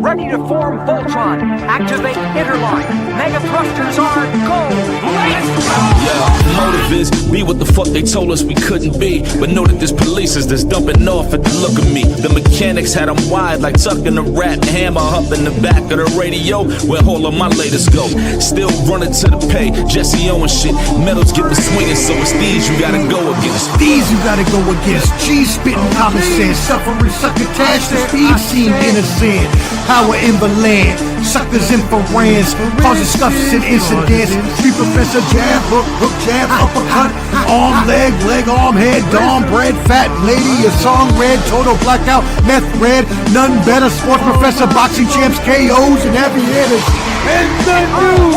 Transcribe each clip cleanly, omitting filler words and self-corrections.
ready to form Voltron. Activate interlock. Mega thrusters are go. Let's go! Yeah, motive is be what the fuck they told us we couldn't be. But know that there's police that's dumping off at the look of me. The mechanics had them wide like tucking a rat. Hammer up in the back of the radio where all of my latest go. Still running to the pay, Jesse Owens shit. Medals get the swinging, so it's these you gotta go against. These you gotta go against. G spitting common sense. Suffering succotash, the speed seem innocent. Power in the land. Suckers in for rands. Causing scuffs and incidents. Street professor jab, hook jab, uppercut. Arm, leg, arm, head, dawn, bread, fat lady, a song red, total blackout, meth red, none better. Sports professor, boxing champs, KOs, and happy hitters. And the new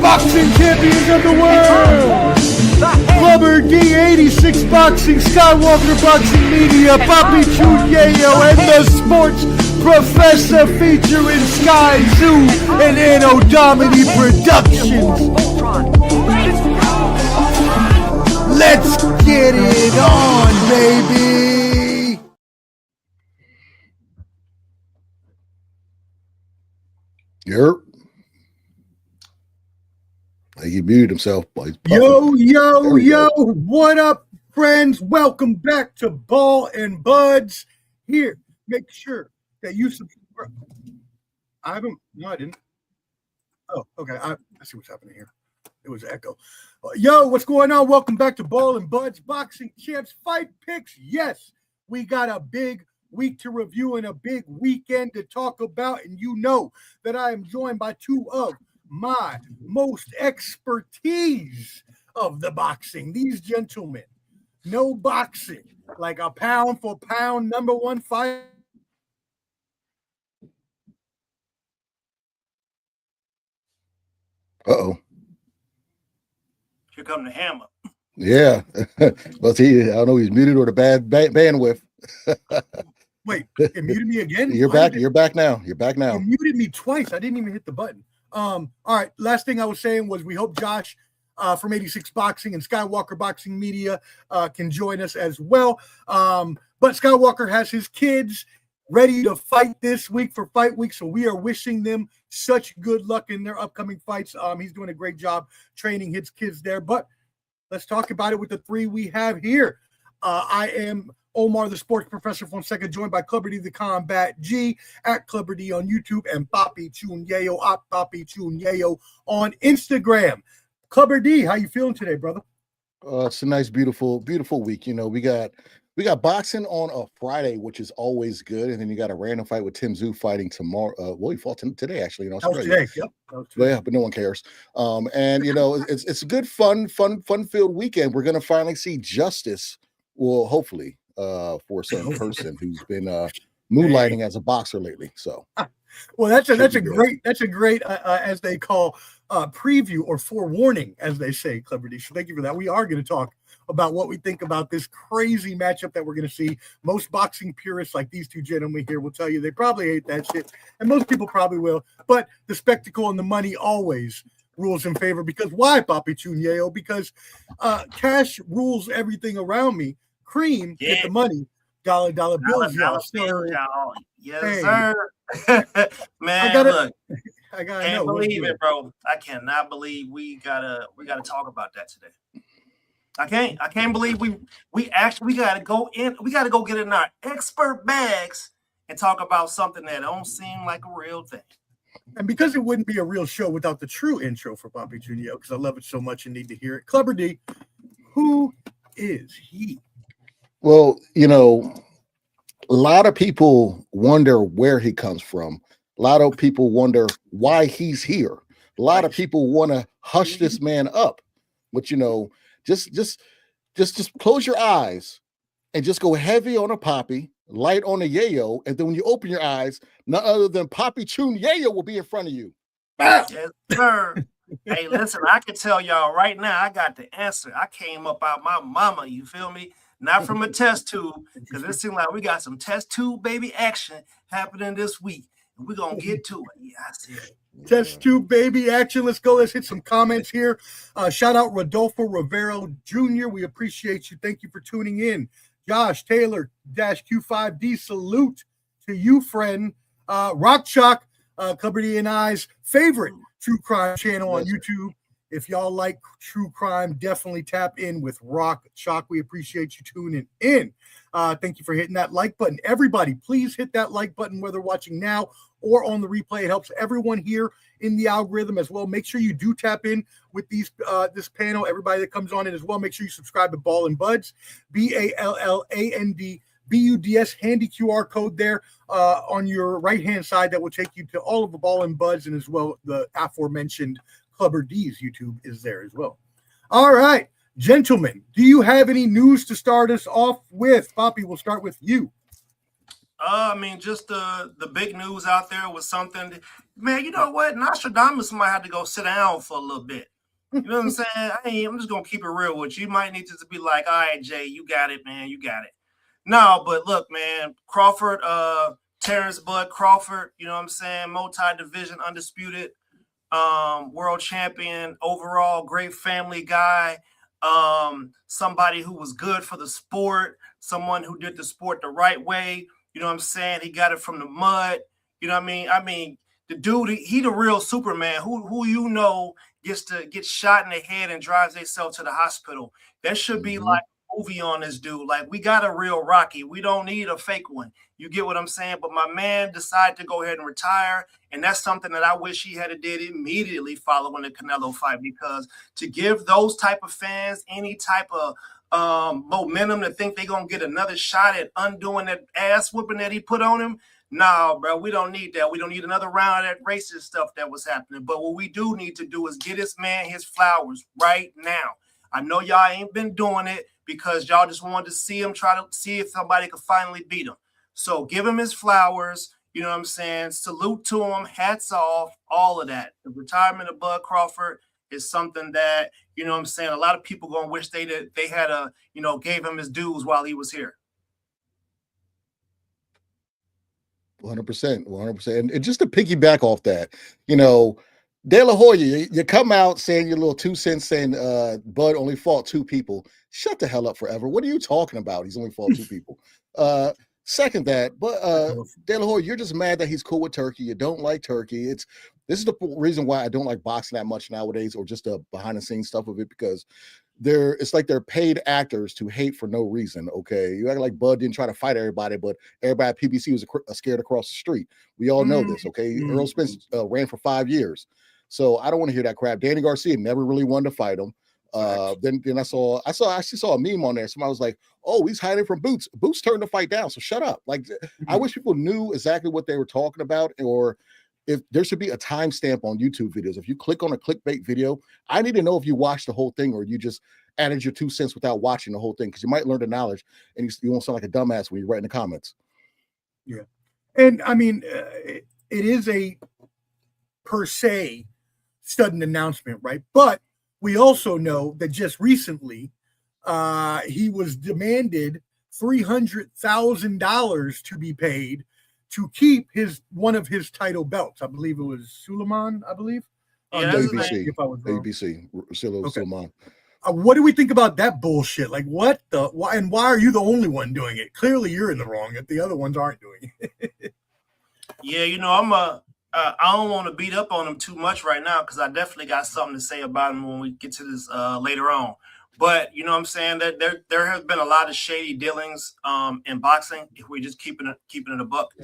boxing champions of the world. Clubber D86 Boxing, Skywalker Boxing Media, Papi, Choon, Yayo, and the Sports Professor featuring Sky Zoo and Anno Domini Productions. Let's get it on, baby. Yep. He muted himself. Yo, what up, friends? Welcome back to Ball and Buds. Here, make sure that you subscribe. I didn't. Oh, okay. I see what's happening here. It was echo. Yo, what's going on? Welcome back to Ball and Buds Boxing Champs Fight Picks. Yes, we got a big week to review and a big weekend to talk about. And you know that I am joined by two of my most expertise of the boxing. These gentlemen know boxing like a pound for pound number one fight. Uh-oh. Here come the hammer. Yeah. Well, see, I don't know if he's muted or the bad bandwidth. Wait, it muted me again? You're back. You're back now. You're back now. It muted me twice. I didn't even hit the button. All right. Last thing I was saying was we hope Josh from 86 Boxing and Skywalker Boxing Media can join us as well. But Skywalker has his kids ready to fight this week for Fight Week, so we are wishing them such good luck in their upcoming fights. He's doing a great job training his kids there. But let's talk about it with the three we have here. I am Omar, the Sports Professor Fonseca, joined by Clubber D, the Combat G, at Clubber D on YouTube, and Papi, Choon, Yayo, at Papi, Choon, Yayo on Instagram. Clubber D, how you feeling today, brother? It's a nice, beautiful week. You know, we got boxing on a Friday, which is always good, and then you got a random fight with Tim Tszyu fighting tomorrow. Well, he fought today actually in Australia. That was today. Yep. Yeah, but no one cares. And you know, it's a good, fun-filled weekend. We're gonna finally see justice. Well, hopefully, for some person who's been moonlighting as a boxer lately. So, well, that's a great as they call preview or forewarning, as they say, Clever D. So thank you for that. We are going to talk about what we think about this crazy matchup that we're going to see. Most boxing purists like these two gentlemen here will tell you they probably hate that shit, and most people probably will. But the spectacle and the money always rules in favor. Because why, Papi, Choon, Yayo? Because cash rules everything around me. Cream, get the money. Dollar bills, y'all. Yes, sir. Man, I can't believe it, bro. I cannot believe we gotta talk about that today. I can't believe we gotta go get in our expert bags and talk about something that don't seem like a real thing. And because it wouldn't be a real show without the true intro for Papi Jr., because I love it so much and need to hear it. Clubber D, who is he? Well, you know, a lot of people wonder where he comes from. A lot of people wonder why he's here. A lot of people want to hush this man up. But you know, just close your eyes and just go heavy on a Papi, light on a Yayo, and then when you open your eyes, none other than Papi Choon Yayo will be in front of you. Yes, sir. Hey, listen, I can tell y'all right now, I got the answer. I came up out my mama, you feel me? Not from a test tube, because it seems like we got some test tube baby action happening this week. And we're going to get to it. Yeah, I see it. Test tube baby action. Let's go. Let's hit some comments here. Shout out Rodolfo Rivero Jr. We appreciate you. Thank you for tuning in. Josh Taylor -Q5D, salute to you, friend. Rock Chalk, Clubber D and I's favorite true crime channel on YouTube. If y'all like true crime, definitely tap in with Rock Chalk. We appreciate you tuning in. Thank you for hitting that like button. Everybody, please hit that like button, whether watching now or on the replay. It helps everyone here in the algorithm as well. Make sure you do tap in with these this panel. Everybody that comes on it as well. Make sure you subscribe to Ball and Buds, BALLAND BUDS, handy QR code there on your right-hand side that will take you to all of the Ball and Buds, and as well the aforementioned Clubber D's YouTube is there as well. All right, gentlemen, do you have any news to start us off with? Papi, we'll start with you. I mean, just the big news out there was something, man, you know what? Nostradamus might have to go sit down for a little bit. You know what I'm saying? I'm just going to keep it real with you. You might need to be like, all right, Jay, you got it, man. You got it. No, but look, man, Crawford, Terrence Bud Crawford, you know what I'm saying? Multi-division, undisputed, world champion, overall great family guy, somebody who was good for the sport, someone who did the sport the right way. You know what I'm saying? He got it from the mud. You know what I mean? I mean, the dude, he the real Superman. Who you know gets shot in the head and drives themselves to the hospital. That should be like a movie on this dude. Like, we got a real Rocky. We don't need a fake one. You get what I'm saying? But my man decided to go ahead and retire, and that's something that I wish he had did immediately following the Canelo fight, because to give those type of fans any type of momentum to think they're going to get another shot at undoing that ass whooping that he put on him. Nah, bro, we don't need that. We don't need another round of that racist stuff that was happening. But what we do need to do is get this man his flowers right now. I know y'all ain't been doing it because y'all just wanted to see him, try to see if somebody could finally beat him. So give him his flowers. You know what I'm saying? Salute to him. Hats off. All of that. The retirement of Bud Crawford is something that, you know what I'm saying, a lot of people gonna wish they had a, you know, gave him his dues while he was here. 100%. And just to piggyback off that, you know, De La Hoya, you come out saying your little 2 cents, saying Bud only fought 2 people. Shut the hell up forever. What are you talking about? He's only fought 2 people. Second that, but De La Hoya, you're just mad that he's cool with Turkey. You don't like Turkey. This is the reason why I don't like boxing that much nowadays, or just the behind the scenes stuff of it, because it's like they're paid actors to hate for no reason. Okay, you act like Bud didn't try to fight everybody, but everybody at PBC was scared across the street. We all know this. Okay, Earl Spence ran for 5 years, so I don't want to hear that crap. Danny Garcia never really wanted to fight him. Then I actually saw a meme on there. Somebody was like, "Oh, he's hiding from Boots. Boots turned the fight down, so shut up." Like, I wish people knew exactly what they were talking about, or if there should be a timestamp on YouTube videos. If you click on a clickbait video, I need to know if you watched the whole thing or you just added your 2 cents without watching the whole thing, because you might learn the knowledge and you won't sound like a dumbass when you write in the comments. Yeah, and I mean, it is a per se sudden announcement, right? But we also know that just recently he was demanded $300,000 to be paid to keep one of his title belts. I believe it was Suleiman, I believe. Yeah, WBC. If I was wrong. WBC. Suleiman. What do we think about that bullshit? Like, what the? Why, and why are you the only one doing it? Clearly, you're in the wrong if the other ones aren't doing it. Yeah, you know, I don't want to beat up on him too much right now, because I definitely got something to say about him when we get to this later on. But you know what I'm saying, that there have been a lot of shady dealings in boxing, if we're just keeping it a buck.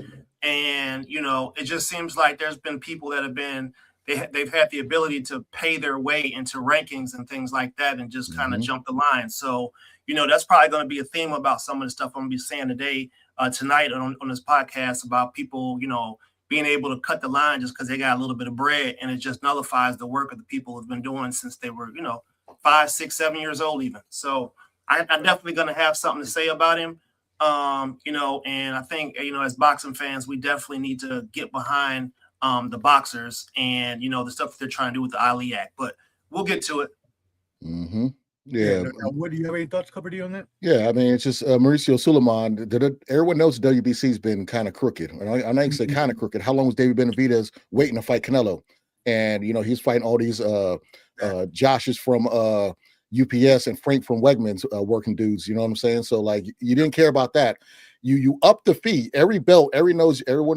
And you know, it just seems like there's been people that have been they've had the ability to pay their way into rankings and things like that, and just kind of jump the line. So you know, that's probably going to be a theme about some of the stuff I'm going to be saying today, tonight on this podcast, about people, you know, being able to cut the line just because they got a little bit of bread, and it just nullifies the work of the people who've been doing since they were, you know, 5, 6, 7 years old even. So I'm definitely going to have something to say about him, you know, and I think, you know, as boxing fans, we definitely need to get behind the boxers and, you know, the stuff that they're trying to do with the Ali Act. But we'll get to it. Yeah. What do you have any thoughts, Clubber D, on that? Yeah, I mean, it's just Mauricio Suleiman. Everyone knows the WBC's been kind of crooked. And I ain't say kind of crooked. How long was David Benavidez waiting to fight Canelo? And you know, he's fighting all these Joshes from UPS and Frank from Wegmans, working dudes. You know what I'm saying? So like, you didn't care about that. You up the fee. Every belt, everyone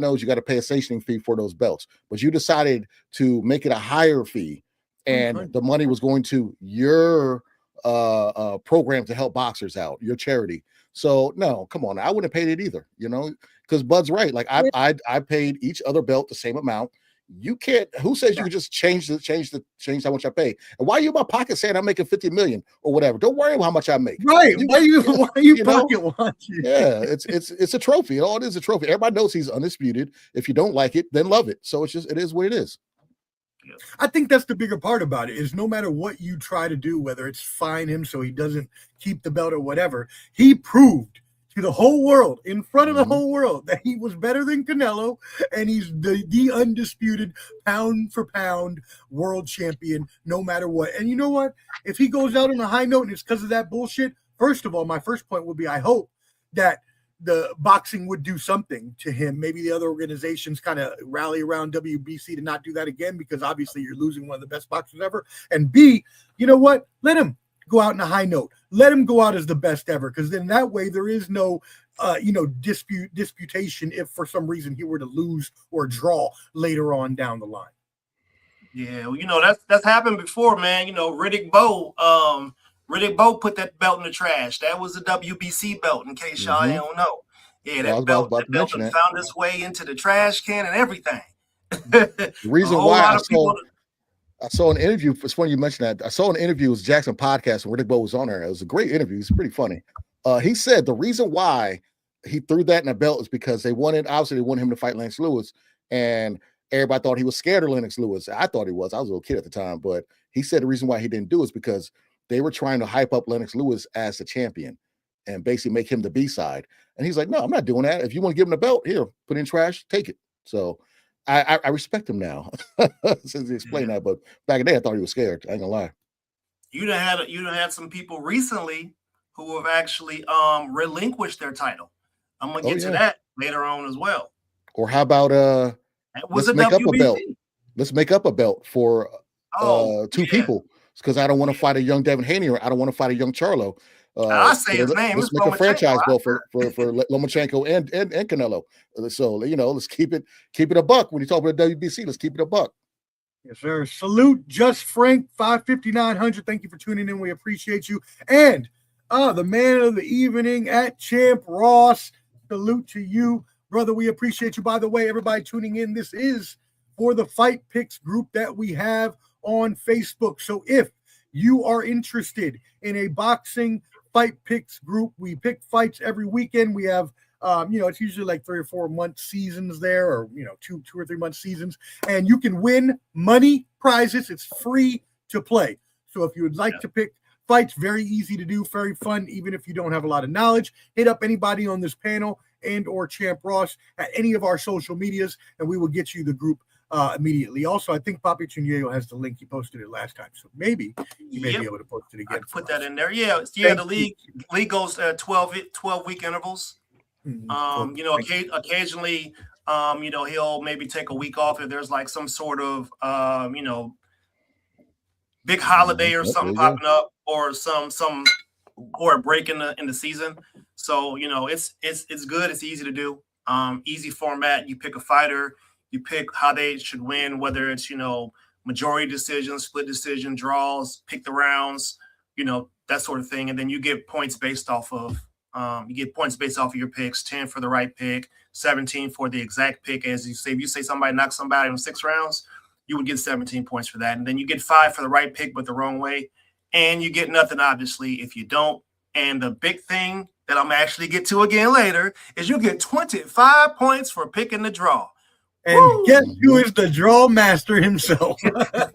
knows you got to pay a sanctioning fee for those belts, but you decided to make it a higher fee, and the money was going to your program to help boxers out, your charity. So no, come on, I wouldn't have paid it either, because Bud's right. Like I paid each other belt the same amount. You can't. Who says you can just change how much I pay? And why are you in my pocket saying I'm making 50 million or whatever? Don't worry about how much I make. Right? Why are you pocket watching? Yeah, it's a trophy. All it is a trophy. Everybody knows he's undisputed. If you don't like it, then love it. So it is what it is. I think that's the bigger part about it, is no matter what you try to do, whether it's fine him so he doesn't keep the belt or whatever, he proved to the whole world, in front of the whole world, that he was better than Canelo, and he's the undisputed pound for pound world champion, no matter what. And you know what? If he goes out on a high note and it's because of that bullshit, first of all, my first point would be, I hope that the boxing would do something to him. Maybe the other organizations kind of rally around WBC to not do that again, because obviously you're losing one of the best boxers ever. And B, you know what? Let him go out on a high note. Let him go out as the best ever, because then that way there is no, disputation if for some reason he were to lose or draw later on down the line. Yeah, well, that's happened before, man. Riddick Bowe put that belt in the trash. That was the WBC belt, in case y'all don't know. Yeah, that belt found its way into the trash can and everything. The reason why I saw an interview. It's funny you mentioned that. I saw an interview with Jackson podcast where Riddick Bowe was on there. It was a great interview. It's pretty funny. He said the reason why he threw that in a belt is because they wanted him to fight Lennox Lewis, and everybody thought he was scared of Lennox Lewis. I thought he was. I was a little kid at the time, but he said the reason why he didn't do it is because they were trying to hype up Lennox Lewis as the champion and basically make him the B-side. And he's like, no, I'm not doing that. If you want to give him the belt, here, put it in trash, take it. So I respect him now since he explained that. But back in the day, I thought he was scared. I ain't gonna lie. You done had some people recently who have actually relinquished their title. I'm gonna get to that later on as well. Or how about let's make up a belt. Let's make up a belt for two people. Because I don't want to fight a young Devin Haney, or I don't want to fight a young Charlo. I say his name. Let's make a franchise belt for Lomachenko and Canelo. So let's keep it a buck. When you talk about WBC, let's keep it a buck. Yes, sir. Salute Just Frank 55900. Thank you for tuning in. We appreciate you. And the man of the evening at Champ Ross. Salute to you, brother. We appreciate you. By the way, everybody tuning in, this is for the Fight Picks group that we have on Facebook. So if you are interested in a boxing Fight Picks group, we pick fights every weekend. We have it's usually like 3 or 4 month seasons there, or 2 or 3 month seasons, and you can win money prizes. It's free to play. So if you would like to pick fights, very easy to do, very fun, even if you don't have a lot of knowledge. Hit up anybody on this panel and or Champ Ross at any of our social medias, and we will get you the group immediately. Also, I think Papi and Yayo has the link. He posted it last time, so maybe you may be able to post it again. I can put that in there. Yeah. The league goes 12-week intervals. Occasionally, he'll maybe take a week off if there's like some sort of big holiday or something popping up, or or a break in the season. So it's good. It's easy to do. Easy format. You pick a fighter. You pick how they should win, whether it's, majority decision, split decision, draws, pick the rounds, that sort of thing. And then you get points based off of your picks, 10 for the right pick, 17 for the exact pick. As you say, if you say somebody knocks somebody in 6 rounds, you would get 17 points for that. And then you get 5 for the right pick, but the wrong way. And you get nothing, obviously, if you don't. And the big thing that I'm actually get to again later is you get 25 points for picking the draw. And guess who is the draw master himself? Bet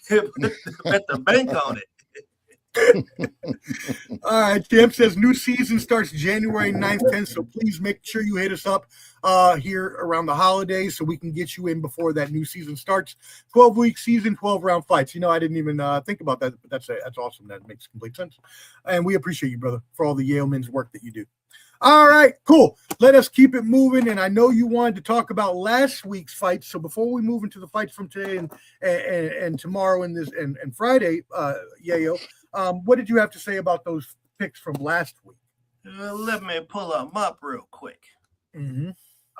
the bank on it. All right, Champ says new season starts January 9th, 10th, so please make sure you hit us up here around the holidays so we can get you in before that new season starts. 12-week season, 12-round fights. I didn't even think about that, but that's awesome. That makes complete sense. And we appreciate you, brother, for all the Yale men's work that you do. All right, cool. Let us keep it moving. And I know you wanted to talk about last week's fights. So before we move into the fights from today and tomorrow and Friday, Yayo, what did you have to say about those picks from last week? Let me pull them up real quick. Mm-hmm.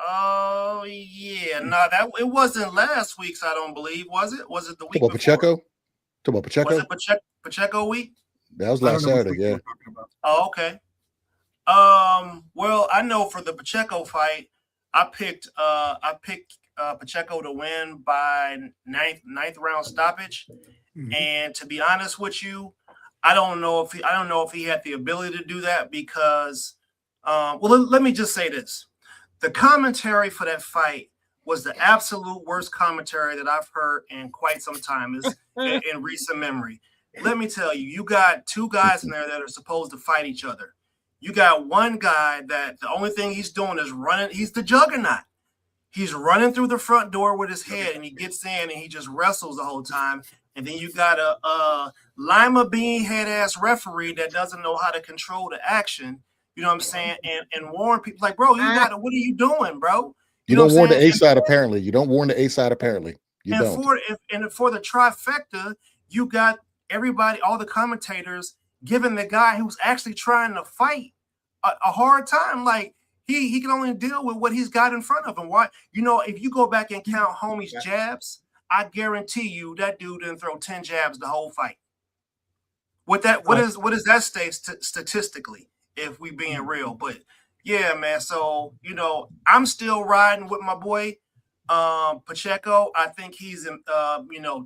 Oh yeah, no, that it wasn't last week's. I don't believe, was it? Was it the week Talk about before? Pacheco. Talk about Was Pacheco. it Pacheco week? That was I don't last know which Saturday. week you Yeah. were talking about. Oh, okay. Well, I know for the Pacheco fight, I picked Pacheco to win by ninth round stoppage. Mhm. And to be honest with you, I don't know if he had the ability to do that because let me just say this. The commentary for that fight was the absolute worst commentary that I've heard in quite some time, is in recent memory. Let me tell you, you got two guys in there that are supposed to fight each other. You got one guy that the only thing he's doing is running. He's the juggernaut. He's running through the front door with his head, and he gets in and he just wrestles the whole time. And then you got a lima bean head ass referee that doesn't know how to control the action. You know what I'm saying? And warn people like, bro, what are you doing, bro? You know don't what warn I'm the saying? A side apparently. You don't warn the A side apparently. You And don't. for the trifecta, you got everybody, all the commentators, giving the guy who's actually trying to fight a hard time. Like he can only deal with what he's got in front of him. Why? You know, if you go back and count homie's jabs, I guarantee you that dude didn't throw 10 jabs the whole fight. What does that state statistically, if we being real? But yeah, man. So I'm still riding with my boy Pacheco. I think he's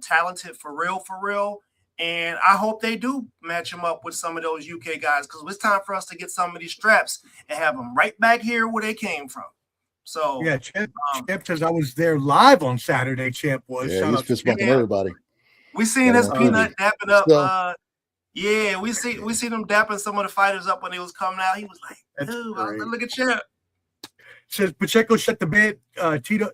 talented for real. And I hope they do match him up with some of those UK guys, because it's time for us to get some of these straps and have them right back here where they came from. So yeah, Champ says I was there live on Saturday. Champ was. Yeah, Shout he's out fist to Champ. bumping everybody. We seen Got his him on peanut TV. dapping up. So- Yeah, we see them dapping some of the fighters up when he was coming out. He was like, dude, I was like, look at Champ. Says Pacheco shut the bed. Tito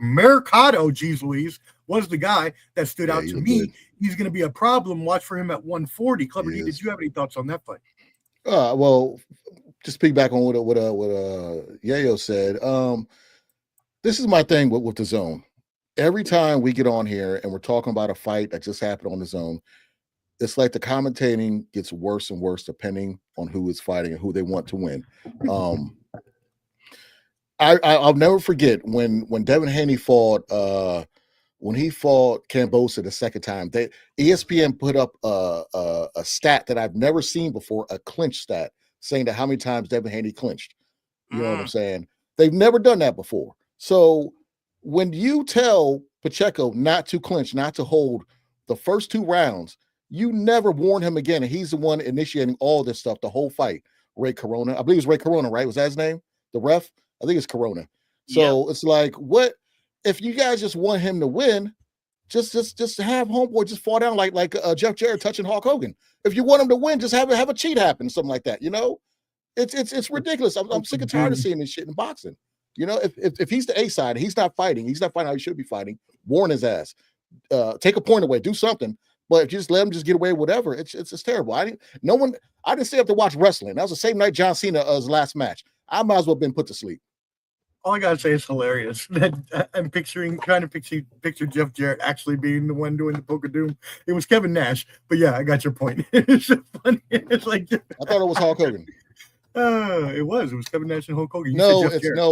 Mercado, geez Louise, was the guy that stood out to me. Good. He's going to be a problem. Watch for him at 140. Clever D, did you have any thoughts on that fight? Well, just piggyback on what Yayo said. This is my thing with the zone. Every time we get on here and we're talking about a fight that just happened on the zone, it's like the commentating gets worse and worse depending on who is fighting and who they want to win. I'll never forget when Devin Haney fought when he fought Cambosa the second time. ESPN put up a stat that I've never seen before, a clinch stat, saying that how many times Devin Haney clinched. You know what I'm saying? They've never done that before. So when you tell Pacheco not to clinch, not to hold the first 2 rounds, you never warn him again. And he's the one initiating all this stuff, the whole fight. Ray Corona. I believe it was Ray Corona, right? Was that his name? The ref? I think it's Corona. So It's like, what if you guys just want him to win? Just have homeboy just fall down like Jeff Jarrett touching Hulk Hogan. If you want him to win, just have a cheat happen, something like that. You know, it's ridiculous. I'm sick and tired of seeing this shit in boxing. You know, if he's the A side, he's not fighting how he should be fighting. Warn his ass. Take a point away. Do something. But if you just let him just get away with whatever, it's terrible. I didn't stay up to watch wrestling. That was the same night John Cena's last match. I might as well have been put to sleep. All I gotta say is hilarious. I'm trying to picture Jeff Jarrett actually being the one doing the poke of doom. It was Kevin Nash, but yeah, I got your point. It's so funny. It's like I thought it was Hulk Hogan. It was Kevin Nash and Hulk Hogan.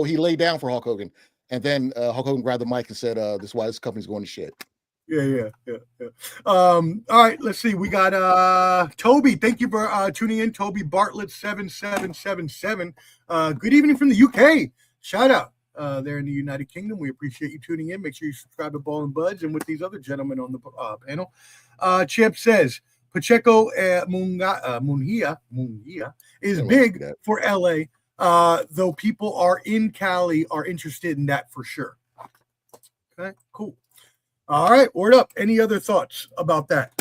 He laid down for Hulk Hogan, and then Hulk Hogan grabbed the mic and said, "This is why this company's going to shit." Yeah. All right, let's see. We got Toby. Thank you for tuning in, Toby Bartlett 7777. Good evening from the UK. Shout out there in the United Kingdom. We appreciate you tuning in. Make sure you subscribe to Ball and Buds and with these other gentlemen on the panel. Champ says Pacheco Munguia is big for LA, though people are in Cali are interested in that for sure. Okay, cool. All right, word up. Any other thoughts about that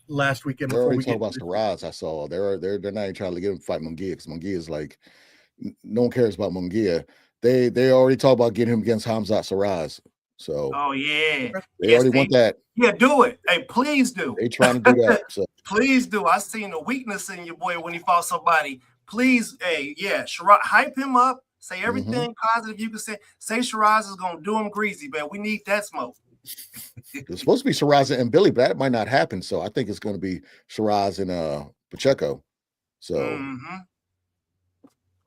last weekend? They're already talking about Shiraz. I saw they're not even trying to get him to fight Munguia, because Munguia is like, no one cares about Munguia. They already talk about getting him against Hamzat Shiraz. So they already want that. Yeah, do it. Hey, please do. They trying to do that. So please do. I seen a weakness in your boy when he fought somebody. Please, Shiraz, hype him up. Say everything positive you can say. Say Shiraz is gonna do him greasy, man. We need that smoke. It's supposed to be Shiraz and Billy, but that might not happen. So I think it's going to be Shiraz and Pacheco. So.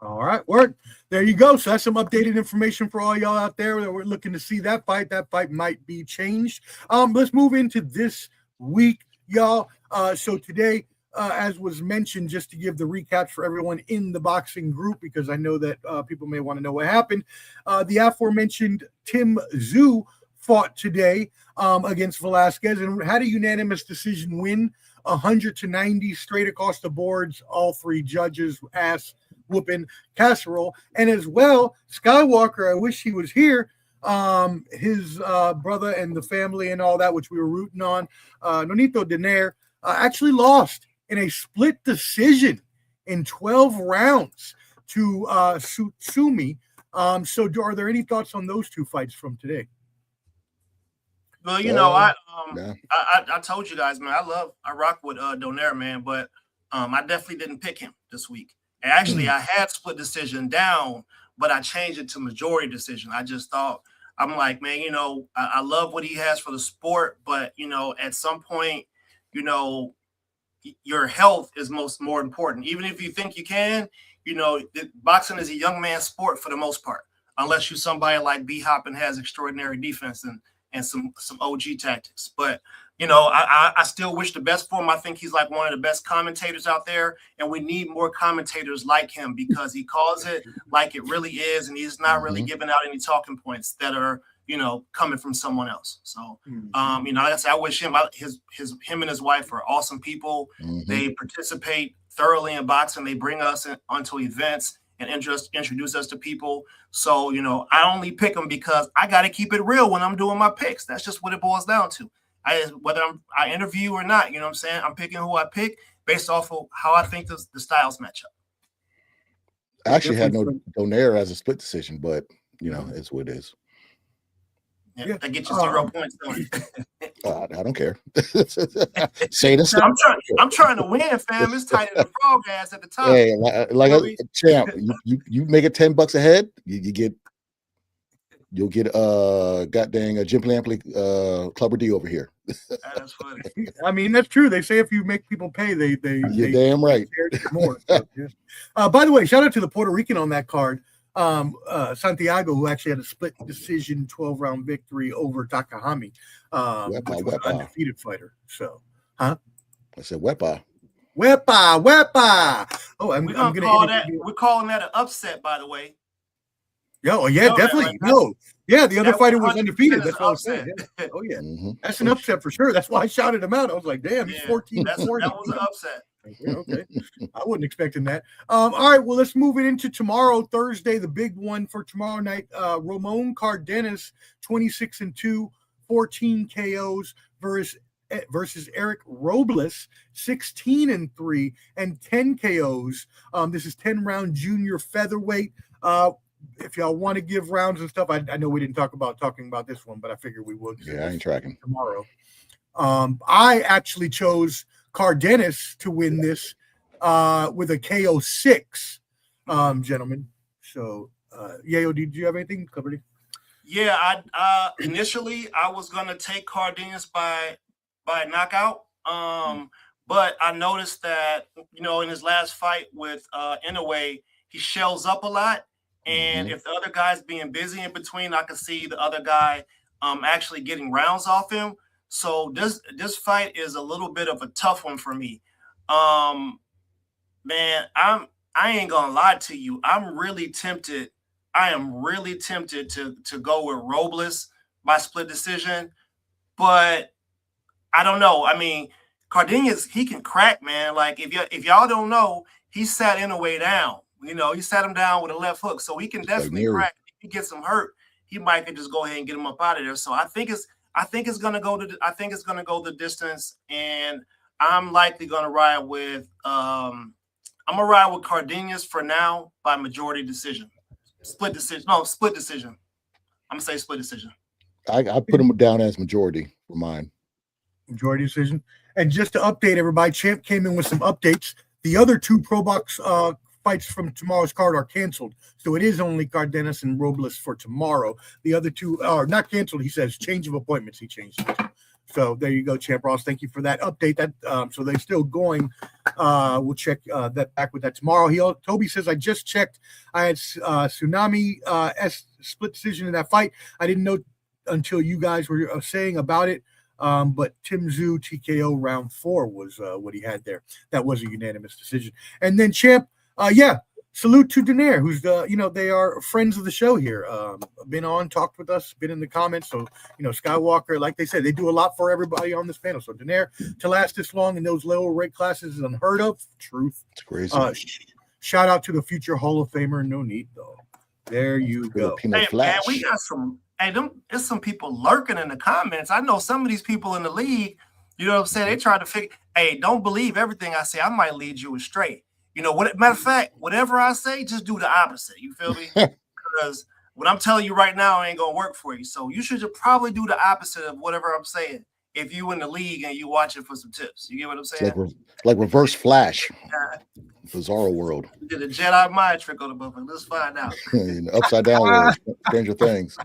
All right, word. There you go. So that's some updated information for all y'all out there that we're looking to see that fight. That fight might be changed. Let's move into this week, y'all. So today, as was mentioned, just to give the recaps for everyone in the boxing group, because I know that people may want to know what happened. The aforementioned Tim Tszyu fought today against Velasquez and had a unanimous decision win, 100-90 straight across the boards. All three judges ass whooping casserole. And as well, Skywalker, I wish he was here, his brother and the family and all that, which we were rooting on, Nonito Donaire, actually lost in a split decision in 12 rounds to Sumi. So are there any thoughts on those two fights from today? Well, you know, I told you guys, man, I rock with Donaire, man, but I definitely didn't pick him this week. And actually, I had split decision down, but I changed it to majority decision. I just thought, I'm like, man, you know, I love what he has for the sport, but, you know, at some point, you know, your health is more important. Even if you think you can, you know, boxing is a young man's sport for the most part, unless you're somebody like B-Hop and has extraordinary defense and some OG tactics. But, you know, I still wish the best for him. I think he's like one of the best commentators out there, and we need more commentators like him because he calls it like it really is, and he's not really giving out any talking points that are, you know, coming from someone else. So, you know, like I said, I wish him him and his wife are awesome people. They participate thoroughly in boxing. They bring us onto events and introduce us to people. So, you know, I only pick them because I got to keep it real when I'm doing my picks. That's just what it boils down to. Whether I interview or not, you know what I'm saying? I'm picking who I pick based off of how I think the styles match up. I actually had no Donaire as a split decision, but, you know, it's what it is. Yeah, that gets you 0 points, don't it? I don't care. Say this. I'm trying to win, fam. It's tight as the frog ass at the top. Hey, like a champ, you make it $10 a head, you'll get goddamn a Jim Lampley Clubber D over here. That's funny. I mean, that's true. They say if you make people pay, you're damn right. More. By the way, shout out to the Puerto Rican on that card. Santiago, who actually had a split decision 12-round victory over Takahami, which was an undefeated fighter. So, I said Wepa. Oh, I'm gonna call that. We're calling that an upset, by the way. Oh yeah, definitely. The other fighter was undefeated. That's what I was saying. Yeah. Oh yeah, that's an upset for sure. That's why I shouted him out. I was like, damn, he's 14. That was an upset. Okay. I wasn't expecting that. All right, well, let's move it into tomorrow, Thursday, the big one for tomorrow night. Ramon Cardenas, 26-2, 14 KOs versus Eric Robles, 16-3 and 10 KOs. This is 10-round junior featherweight. If y'all want to give rounds and stuff, I know we didn't talking about this one, but I figured we would. Yeah, I ain't tracking tomorrow. I actually chose Cardenas to win this with a KO 6, gentlemen. So, Yayo, did you have anything covered? Yeah, I initially I was gonna take Cardenas by knockout, but I noticed that, you know, in his last fight with Inoue, he shells up a lot, and if the other guy's being busy in between, I could see the other guy actually getting rounds off him. So this fight is a little bit of a tough one for me. Man, I ain't gonna lie to you. I'm really tempted. I am really tempted to go with Robles by split decision, but I don't know. I mean, Cardenas, he can crack, man. Like if y'all don't know, he sat Inoue down. You know, he sat him down with a left hook, so he can definitely crack. If he gets him hurt, he might could just go ahead and get him up out of there. So I think it's gonna go the distance, and I'm likely gonna ride with Cardenas for now by majority decision. Split decision. I'm gonna say split decision. I put him down as majority for mine. Majority decision. And just to update everybody, Champ came in with some updates. The other two Pro Box fights from tomorrow's card are canceled. So it is only Cardenas and Robles for tomorrow. The other two are not canceled. He says change of appointments. He changed it. So there you go, Champ Ross. Thank you for that update. That so they're still going. We'll check that back with that tomorrow. Toby says, I just checked. I had Tsunami split decision in that fight. I didn't know until you guys were saying about it. But Tim Zhu TKO round 4 was what he had there. That was a unanimous decision. And then Champ, salute to Daenerys, who's they are friends of the show here. Been on, talked with us, been in the comments. So, Skywalker, like they said, they do a lot for everybody on this panel. So Daenerys, to last this long in those lower rate classes is unheard of. Truth. It's crazy. Shout out to the future Hall of Famer, no need though. There you go. Hey, man, we got some. Hey, there's some people lurking in the comments. I know some of these people in the league, you know what I'm saying? They try to figure, hey, don't believe everything I say. I might lead you astray. Matter of fact, whatever I say, just do the opposite. You feel me? Because what I'm telling you right now ain't going to work for you. So you should probably do the opposite of whatever I'm saying if you in the league and you watching for some tips. You get what I'm saying? Like reverse Flash. Bizarro world. You did a Jedi mind trick on the motherfucker. Let's find out. Upside down world. Stranger Things.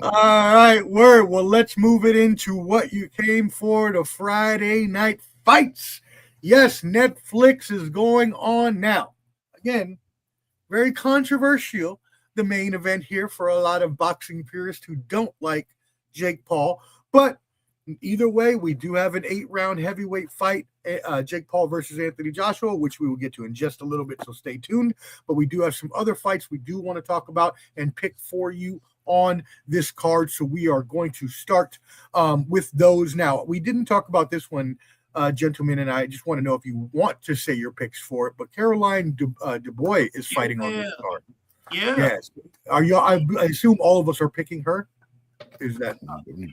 All right, word. Well, let's move it into what you came for, the Friday night fights. Yes, Netflix is going on now. Again, very controversial, the main event here for a lot of boxing purists who don't like Jake Paul. But either way, we do have an 8-round heavyweight fight, Jake Paul versus Anthony Joshua, which we will get to in just a little bit, so stay tuned. But we do have some other fights we do want to talk about and pick for you on this card, so we are going to start with those now. We didn't talk about this one, gentlemen, and I just want to know if you want to say your picks for it. But Caroline Dubois is fighting on this card. Yeah. Yes. Are y'all? I assume all of us are picking her. Is that?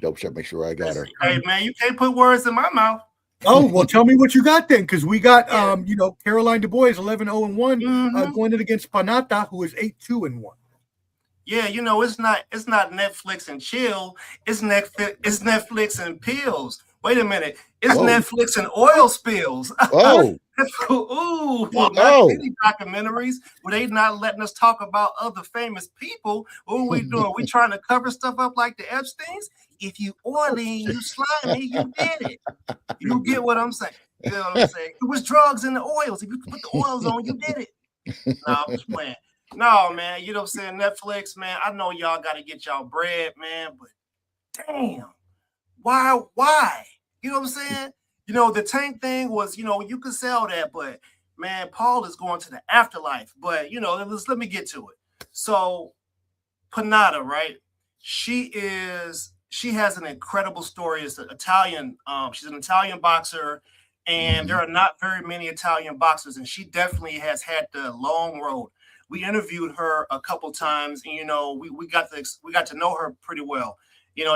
Dope shot. Make sure I got her. Hey man, you can't put words in my mouth. Oh, well, tell me what you got then, because we got Caroline Dubois 11-0-1 going in against Panata, who is 8-2-1. Yeah, it's not Netflix and chill. It's Netflix and pills. Wait a minute. It's Netflix and oil spills. Oh. Ooh, documentaries where they not letting us talk about other famous people. What are we doing? We trying to cover stuff up like the Epsteins? If you oily, you slimy, you did it. You get what I'm saying? You know what I'm saying? It was drugs in the oils. If you put the oils on, you did it. No, I'm just playing. No, man, you know what I'm saying? Netflix, man, I know y'all got to get y'all bread, man, but damn, why? You know what I'm saying? The Tank thing was, you could sell that, but man, Paul is going to the afterlife. But, let me get to it. So, Panata, right? She has an incredible story. It's an Italian, she's an Italian boxer, and there are not very many Italian boxers, and she definitely has had the long road. We interviewed her a couple times, and we got to know her pretty well.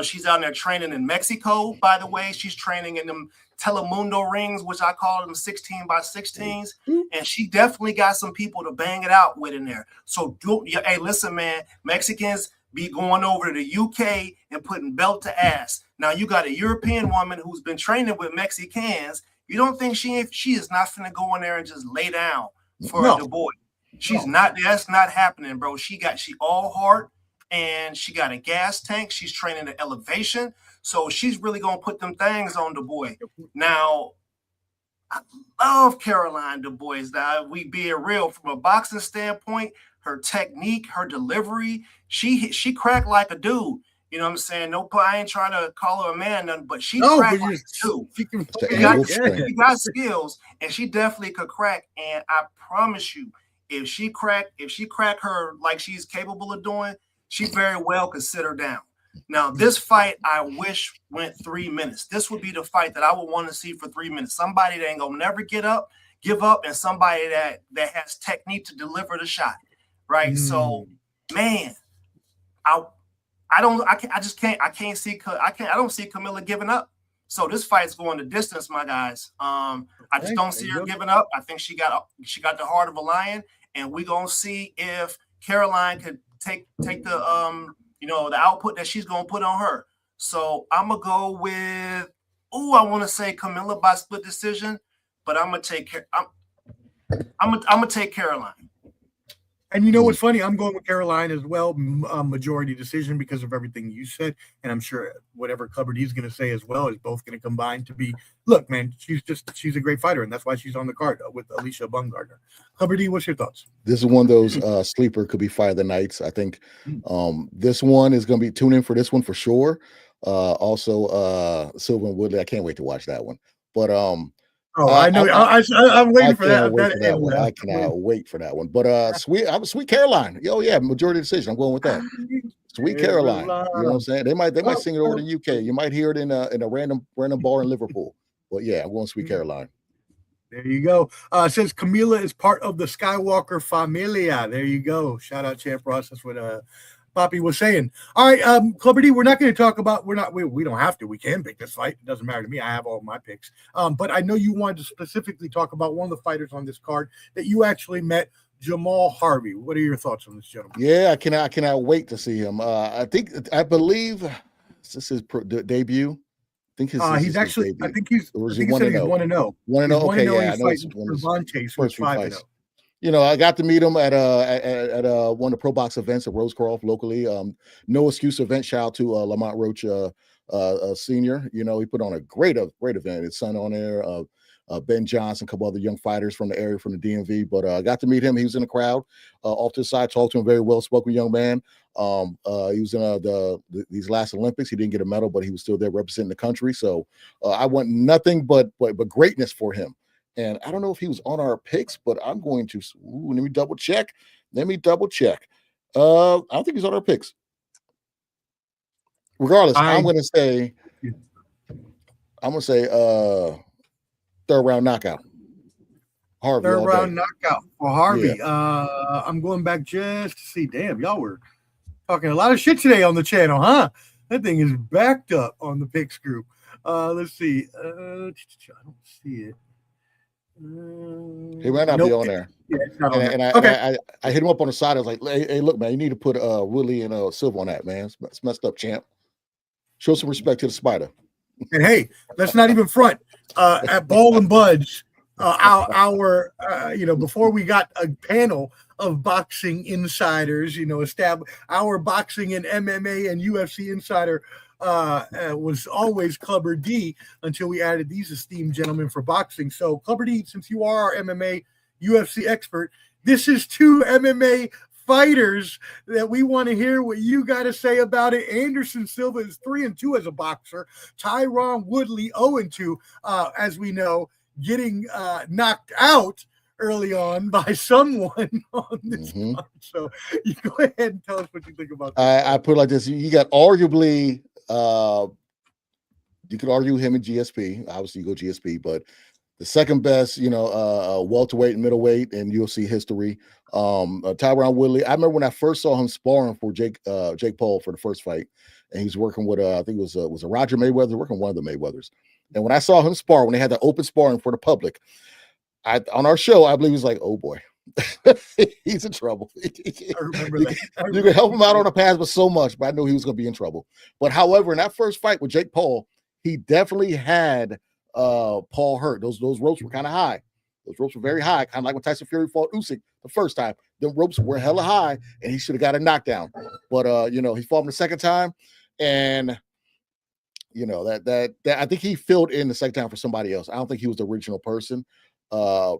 She's out there training in Mexico. By the way, she's training in them Telemundo rings, which I call them 16x16s, and she definitely got some people to bang it out with in there. So, hey, listen, man, Mexicans be going over to the UK and putting belt to ass. Now you got a European woman who's been training with Mexicans. You don't think she is not finna go in there and just lay down for the boy? She's not. That's not happening, bro. She all heart, and she got a gas tank. She's training the elevation, so she's really gonna put them things on the boy. Now, I love Caroline Dubois. Now, we being real from a boxing standpoint, her technique, her delivery, she cracked like a dude. You know what I'm saying? No, I ain't trying to call her a man, nothing, but she cracked like a dude. She got skills, and she definitely could crack. And I promise you, if she crack her like she's capable of doing, she very well could sit her down. Now, this fight, I wish went 3 minutes. This would be the fight that I would want to see for 3 minutes. Somebody that ain't gonna never give up, and somebody that has technique to deliver the shot, right? So, man, I don't see Camilla giving up. So this fight's going the distance, my guys. I just don't see her giving up. I think she got the heart of a lion, and we're gonna see if Caroline could take the the output that she's gonna put on her. So I'm gonna go with I want to say Camilla by split decision, but I'm gonna take Caroline. And you know what's funny? I'm going with Caroline as well, majority decision because of everything you said, and I'm sure whatever Clubber D's going to say as well is both going to combine to be. Look, man, she's a great fighter, and that's why she's on the card with Alicia Bumgardner. Clubber D, what's your thoughts? This is one of those sleeper could be Fight of the Nights. I think this one is going to be tune in for this one for sure. Also, Sylvan Woodley. I can't wait to watch that one. But I know. I'm waiting for that. I cannot wait for that one. But Sweet Caroline. Oh yeah, majority decision. I'm going with that. Sweet Caroline. You know what I'm saying? They might sing it over in the UK. You might hear it in a random bar in Liverpool. But yeah, I'm going Sweet Caroline. There you go. Since Camila is part of the Skywalker familia. There you go. Shout out Champ Ross. That's what Papi was saying. All right, Clubber D, we're not going to talk about, we don't have to. We can pick this fight. It doesn't matter to me. I have all my picks. But I know you wanted to specifically talk about one of the fighters on this card that you actually met, Jamal Harvey. What are your thoughts on this gentleman? Yeah, I cannot wait to see him. I believe this is his debut. I think he's actually debut. I think he's 1-0. 1-0. Okay, yeah, I know it's first 5-0. You know, I got to meet him at one of the Pro Box events at Rosecroft locally. No Excuse event. Shout out to Lamont Roach Senior. You know, he put on a great event. His son on there, Ben Johnson, a couple other young fighters from the area from the DMV. But I got to meet him. He was in the crowd off to the side. Talked to him, very well spoken young man. He was in these last Olympics. He didn't get a medal, but he was still there representing the country. So I want nothing but greatness for him. And I don't know if he was on our picks, but I'm going to let me double check. I don't think he's on our picks. Regardless, I'm gonna say third round knockout. Harvey. Third round knockout for Harvey. Yeah. I'm going back just to see. Damn, y'all were talking a lot of shit today on the channel, huh? That thing is backed up on the picks group. Let's see. I don't see it. He might not be on there. Yeah, I hit him up on the side. I was like, hey, look, man, you need to put Willie and Silva on that, man. It's messed up, champ. Show some respect to the spider. And hey, let's not even front. At Ball and Budge, before we got a panel of boxing insiders, our boxing and MMA and UFC insider was always Clubber D until we added these esteemed gentlemen for boxing. So Clubber D, since you are our MMA UFC expert, this is two MMA fighters that we want to hear what you got to say about it. Anderson Silva is 3-2 as a boxer. Tyron Woodley 0-2, as we know, getting knocked out early on by someone on this card. So you go ahead and tell us what you think about that. I put it like this. You got arguably you could argue him and GSP. Obviously, you go GSP, but the second best, welterweight and middleweight in UFC history. Tyron Woodley. I remember when I first saw him sparring for Jake Paul for the first fight, and he was working with I think it was a Roger Mayweather, working one of the Mayweathers. And when I saw him spar, when they had the open sparring for the public, on our show, I believe he was like, oh boy. He's in trouble. I remember that. You could help him out on the path with so much, but I knew he was going to be in trouble. But however, in that first fight with Jake Paul, he definitely had Paul hurt. Those ropes were kind of high. Those ropes were very high, kind of like when Tyson Fury fought Usyk the first time. The ropes were hella high, and he should have got a knockdown. But he fought him the second time, and that I think he filled in the second time for somebody else. I don't think he was the original person.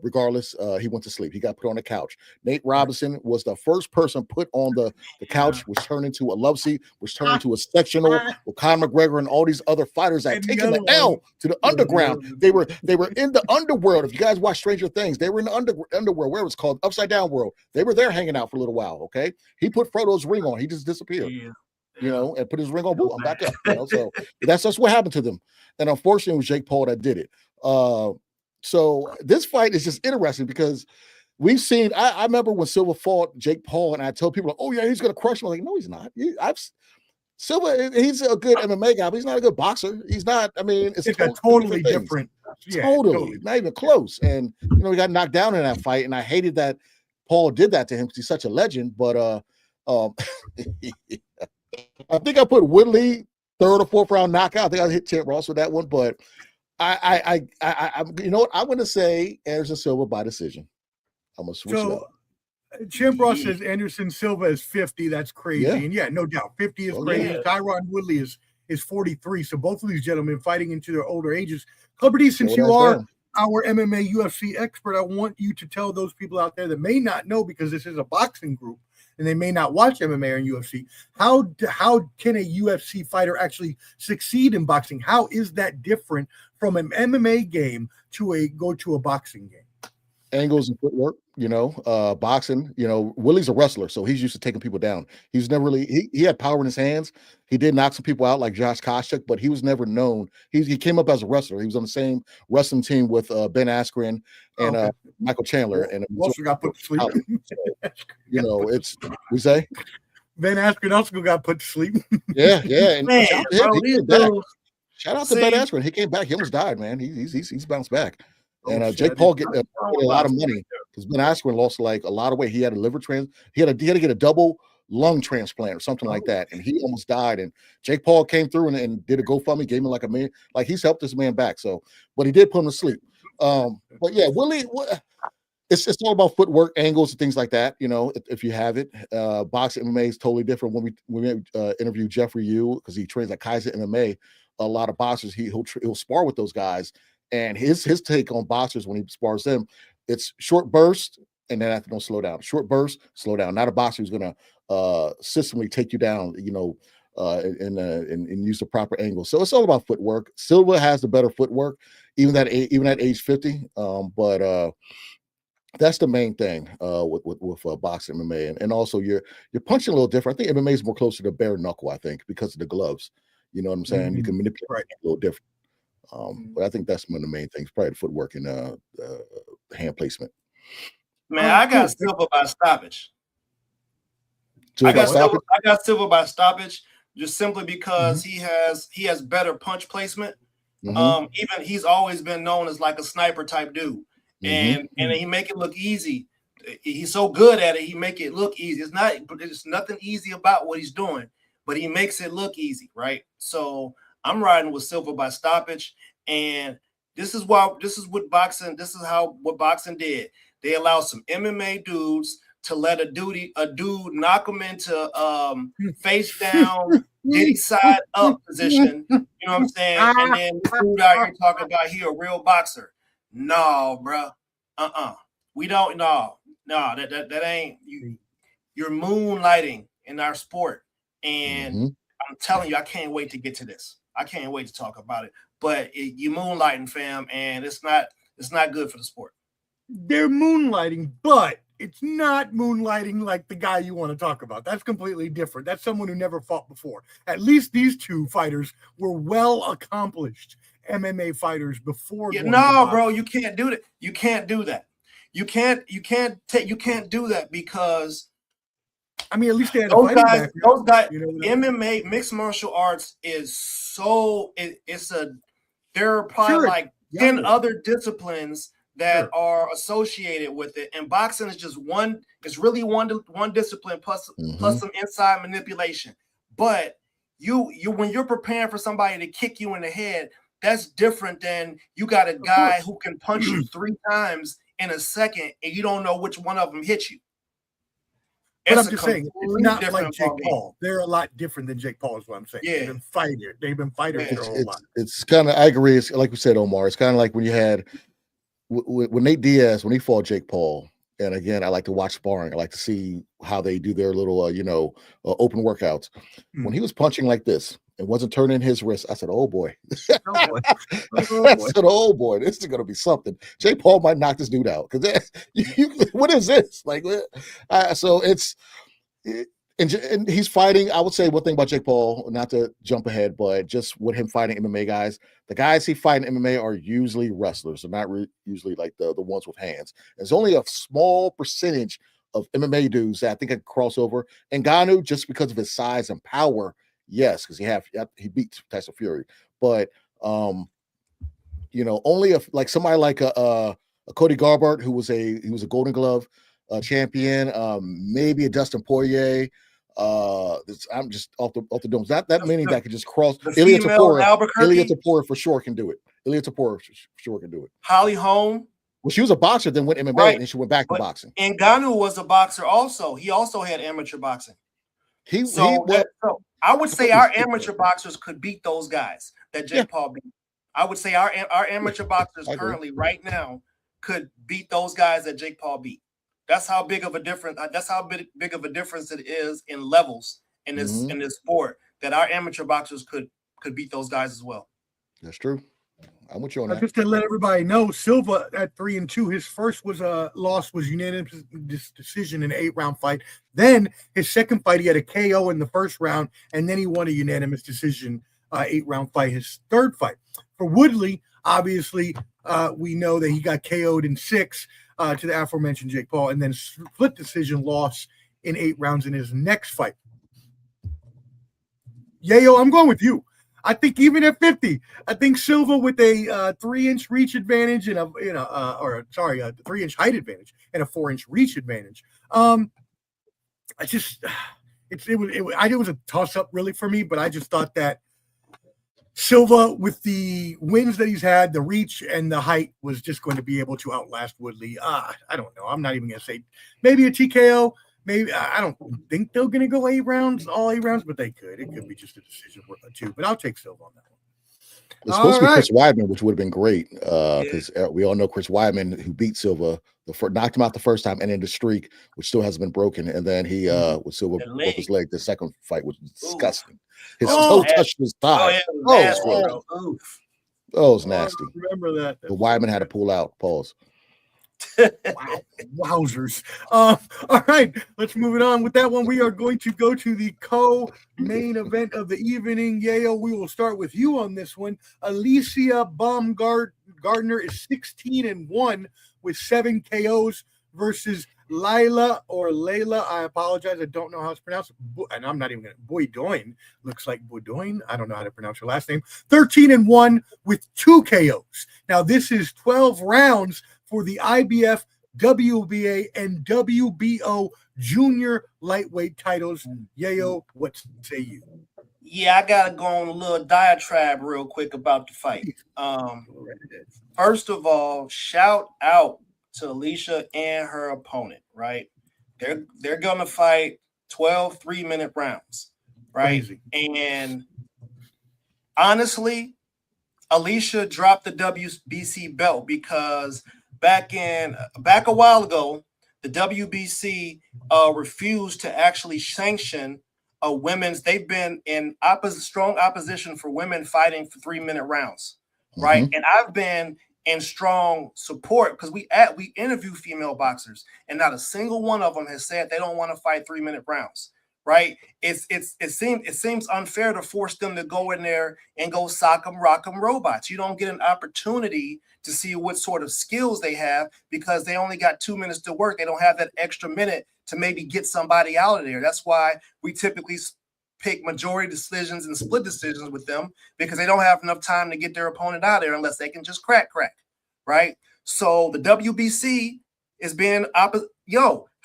Regardless, he went to sleep. He got put on the couch. Nate Robinson was the first person put on the couch, was turned into a love seat, was turned into a sectional with Conor McGregor and all these other fighters that had taken the L to the underground. They were in the underworld. If you guys watch Stranger Things, they were in the underworld, where it was called Upside Down World. They were there hanging out for a little while. Okay, he put Frodo's ring on. He just disappeared. Yeah. And put his ring on. Boom, I'm back up. So that's what happened to them. And unfortunately, it was Jake Paul that did it. So this fight is just interesting because we've seen. I remember when Silva fought Jake Paul, and I told people, "Oh yeah, he's going to crush him." I'm like, no, he's not. Silva, he's a good MMA guy, but he's not a good boxer. He's not. I mean, it's a totally different. Yeah, totally, not even close. And he got knocked down in that fight, and I hated that Paul did that to him because he's such a legend. But I think I put Woodley third or fourth round knockout. I think I hit Champ Ross with that one, but. I you know what? I'm going to say Anderson Silva by decision. I'm going to switch it up. Champ Ross says Anderson Silva is 50. That's crazy. Yeah. And yeah, no doubt. 50 is crazy. yeah. Tyron Woodley is 43. So both of these gentlemen fighting into their older ages. Clubber D, since Slow you that are down. our MMA UFC expert, I want you to tell those people out there that may not know, because this is a boxing group and they may not watch MMA and UFC, how can a UFC fighter actually succeed in boxing? How is that different from an MMA game to a boxing game? Angles and footwork, boxing, Willie's a wrestler, so he's used to taking people down. He was never really, he had power in his hands. He did knock some people out like Josh Koscheck, but he was never known. He came up as a wrestler. He was on the same wrestling team with Ben Askren and Michael Chandler. And also got put to sleep. So, we say Ben Askren also got put to sleep. Yeah. And Man, shout out to Ben Askren. He came back. He almost died, man. He's bounced back. And Jake Paul get a lot of money because Ben Askren lost like a lot of weight. He had a liver he had to get a double lung transplant or something like that, and he almost died. And Jake Paul came through and did a GoFundMe, gave him like $1 million. Like, he's helped this man back. So, but he did put him to sleep. But yeah, Willie, it's all about footwork, angles, and things like that. If you have it, boxing MMA is totally different. When we interviewed Jeffrey Yu, because he trains at Kaiser MMA, a lot of boxers he'll spar with those guys. And his take on boxers when he spars them, it's short burst, and then after don't slow down. Short burst, slow down. Not a boxer who's gonna systemically take you down, and use the proper angle. So it's all about footwork. Silva has the better footwork, even at age 50. But that's the main thing with boxing MMA, and also you're punching a little different. I think MMA is more closer to bare knuckle. I think because of the gloves. You know what I'm saying? Mm-hmm. You can manipulate it a little different. But I think that's one of the main things, probably the footwork and hand placement. Man, I got Silva by stoppage. I got Silva by stoppage just simply because he has better punch placement. Even he's always been known as like a sniper type dude, and he make it look easy. He's so good at it, he make it look easy. There's nothing easy about what he's doing, but he makes it look easy, right? So I'm riding with Silva by stoppage, and this is what boxing did. They allowed some MMA dudes to let a dude knock him into face down, diddy side up position. You know what I'm saying? And then the dude out here talking about he a real boxer. No, bro. We don't. No. That ain't you. You're moonlighting in our sport, and I'm telling you, I can't wait to get to this. I can't wait to talk about it. But you moonlighting, fam, and it's not good for the sport. They're moonlighting, but it's not moonlighting like the guy you want to talk about. That's completely different. That's someone who never fought before. At least these two fighters were well accomplished MMA fighters before. Yeah, no, bro, you can't do that. You can't do that. You can't do that because. I mean, at least they had those guys. MMA mixed martial arts is so. There are probably like 10 other disciplines that are associated with it, and boxing is just one. It's really one discipline plus some inside manipulation. But you when you're preparing for somebody to kick you in the head, that's different than you got a guy who can punch you 3 times in a second, and you don't know which one of them hit you. But I'm just saying, it's not like Jake Paul. They're a lot different than Jake Paul, is what I'm saying. Yeah. They've been fighters their whole life. It's kind of, I agree. It's like we said, Omar. It's kind of like when you had when Nate Diaz, when he fought Jake Paul. And again, I like to watch sparring. I like to see how they do their little, open workouts. When he was punching like this and wasn't turning his wrist, I said, "Oh boy!" I said, "Oh boy, this is gonna be something." Jake Paul might knock this dude out because what is this? Like, so it's. And he's fighting. I would say one thing about Jake Paul, not to jump ahead, but just with him fighting MMA guys, the guys he fight in MMA are usually wrestlers. They're not usually like the ones with hands. There's only a small percentage of MMA dudes that I think could cross over. And Ngannou, just because of his size and power, yes, because he beat Tyson Fury. But only if like somebody like a Cody Garbrandt, who was a Golden Glove champion, maybe a Dustin Poirier. I'm just off the dome. That many that could just cross. Ilya Tapora for sure can do it. Ilya Tapora for sure can do it. Holly Holm. Well, she was a boxer, then went MMA, Right. and then she went back to But boxing. Ngannou was a boxer also. He also had amateur boxing. So I would say our amateur boxers could beat those guys that Jake Paul beat. I would say our amateur boxers currently right now could beat those guys that Jake Paul beat. That's how big of a difference. That's how big of a difference it is in levels in this sport, that our amateur boxers could beat those guys as well. That's true. I'm with you on that. Just to let everybody know, Silva at 3-2, his first loss was unanimous decision in an 8-round fight. Then his second fight, he had a KO in the first round, and then he won a unanimous decision 8-round fight. His third fight for Woodley, obviously, we know that he got KO'd in 6 to the aforementioned Jake Paul, and then split decision loss in 8 rounds in his next fight. Yayo, I'm going with you. I think even at 50, I think Silva with a 3-inch reach advantage and a 3-inch height advantage and a 4-inch reach advantage. It was a toss up really for me, but I just thought that Silva, with the wins that he's had, the reach and the height, was just going to be able to outlast Woodley. I don't know. I'm not even going to say maybe a TKO. Maybe I don't think they're going to go 8 rounds, all 8 rounds, but they could. It could be just a decision or 2. But I'll take Silva on that one. It's supposed to be Chris Weidman, which would have been great because we all know Chris Weidman, who beat Silva, knocked him out the first time, and in the streak, which still hasn't been broken. And then he with Silva broke his leg. The second fight was disgusting. His toe touched his thigh. It was nasty. Remember that? The Weidman had to pull out. Pause. Wow. Wowzers. All right, let's move it on. With that one, we are going to go to the co-main event of the evening. Yayo, we will start with you on this one. Alicia Baumgardner is 16-1 with 7 KOs versus Layla. I apologize, I don't know how it's pronounced, and I'm not even going to. Boydoin looks like Boydoin. I don't know how to pronounce her last name. 13-1 with 2 KOs. Now this is 12 rounds for the IBF, WBA, and WBO junior lightweight titles. Yayo, what say you? Yeah, I gotta go on a little diatribe real quick about the fight. First of all, shout out to Alicia and her opponent, right? They're gonna fight 12 3-minute rounds, right? Crazy. And honestly, Alicia dropped the WBC belt because back a while ago, the WBC refused to actually sanction women's. They've been in strong opposition for women fighting for 3-minute rounds, right? And I've been in strong support because we interview female boxers, and not a single one of them has said they don't want to fight 3-minute rounds, right? It seems unfair to force them to go in there and go sock 'em, rock 'em robots. You don't get an opportunity to see what sort of skills they have because they only got 2 minutes to work. They don't have that extra minute to maybe get somebody out of there. That's why we typically pick majority decisions and split decisions with them, because they don't have enough time to get their opponent out of there unless they can just crack, right? So the WBC is being how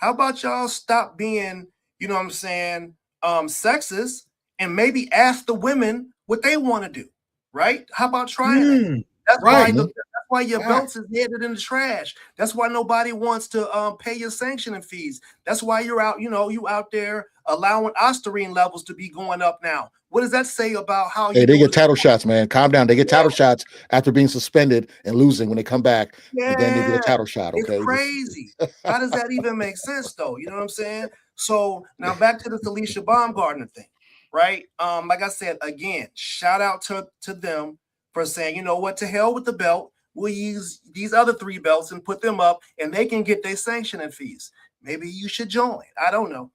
about y'all stop being, you know what I'm saying, sexist, and maybe ask the women what they want to do, right? How about trying it? That's right. That's why your belts is headed in the trash. That's why nobody wants to pay your sanctioning fees. That's why you're out, you out there allowing ostarine levels to be going up now. What does that say about how they get title shots, man? Calm down. They get title shots after being suspended and losing when they come back. Yeah. And then they get a title shot. Okay. It's crazy. How does that even make sense, though? You know what I'm saying? So now back to this Alicia Baumgardner thing, right? Like I said, again, shout out to them for saying, you know what, to hell with the belt. We'll use these other 3 belts and put them up, and they can get their sanctioning fees. Maybe you should join. I don't know.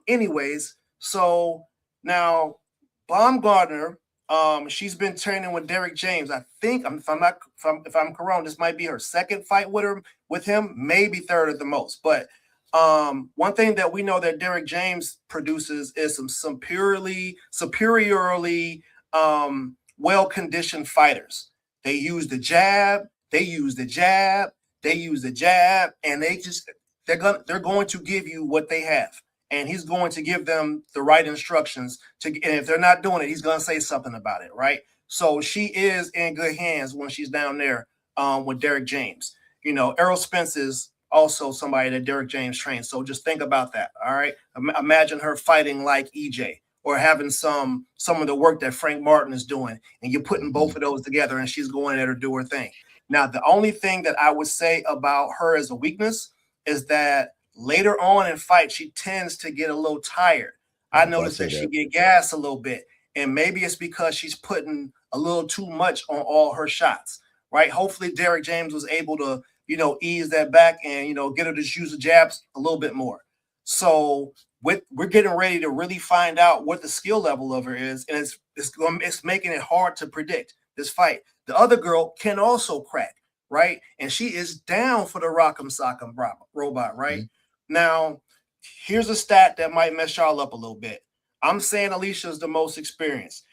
Anyways, so now Baumgardner, she's been training with Derek James. I think, if I'm correct, this might be her second fight with him, maybe third at the most. But one thing that we know that Derek James produces is some superiorly well-conditioned fighters. They use the jab, and they're going to give you what they have. And he's going to give them the right instructions and if they're not doing it, he's going to say something about it, right? So she is in good hands when she's down there with Derek James. Errol Spence is also somebody that Derek James trains. So just think about that. All right. Imagine her fighting like EJ or having some of the work that Frank Martin is doing, and you're putting both of those together, and she's going at her do her thing. Now, the only thing that I would say about her as a weakness is that later on in fight, she tends to get a little tired. I noticed that she get gassed a little bit, and maybe it's because she's putting a little too much on all her shots, right? Hopefully, Derek James was able to, ease that back and, get her to use the jabs a little bit more. So we're getting ready to really find out what the skill level of her is, and it's making it hard to predict this fight. The other girl can also crack, right? And she is down for the Rock'em Sock'em Robot, right? Now, here's a stat that might mess y'all up a little bit. I'm saying Alicia's the most experienced.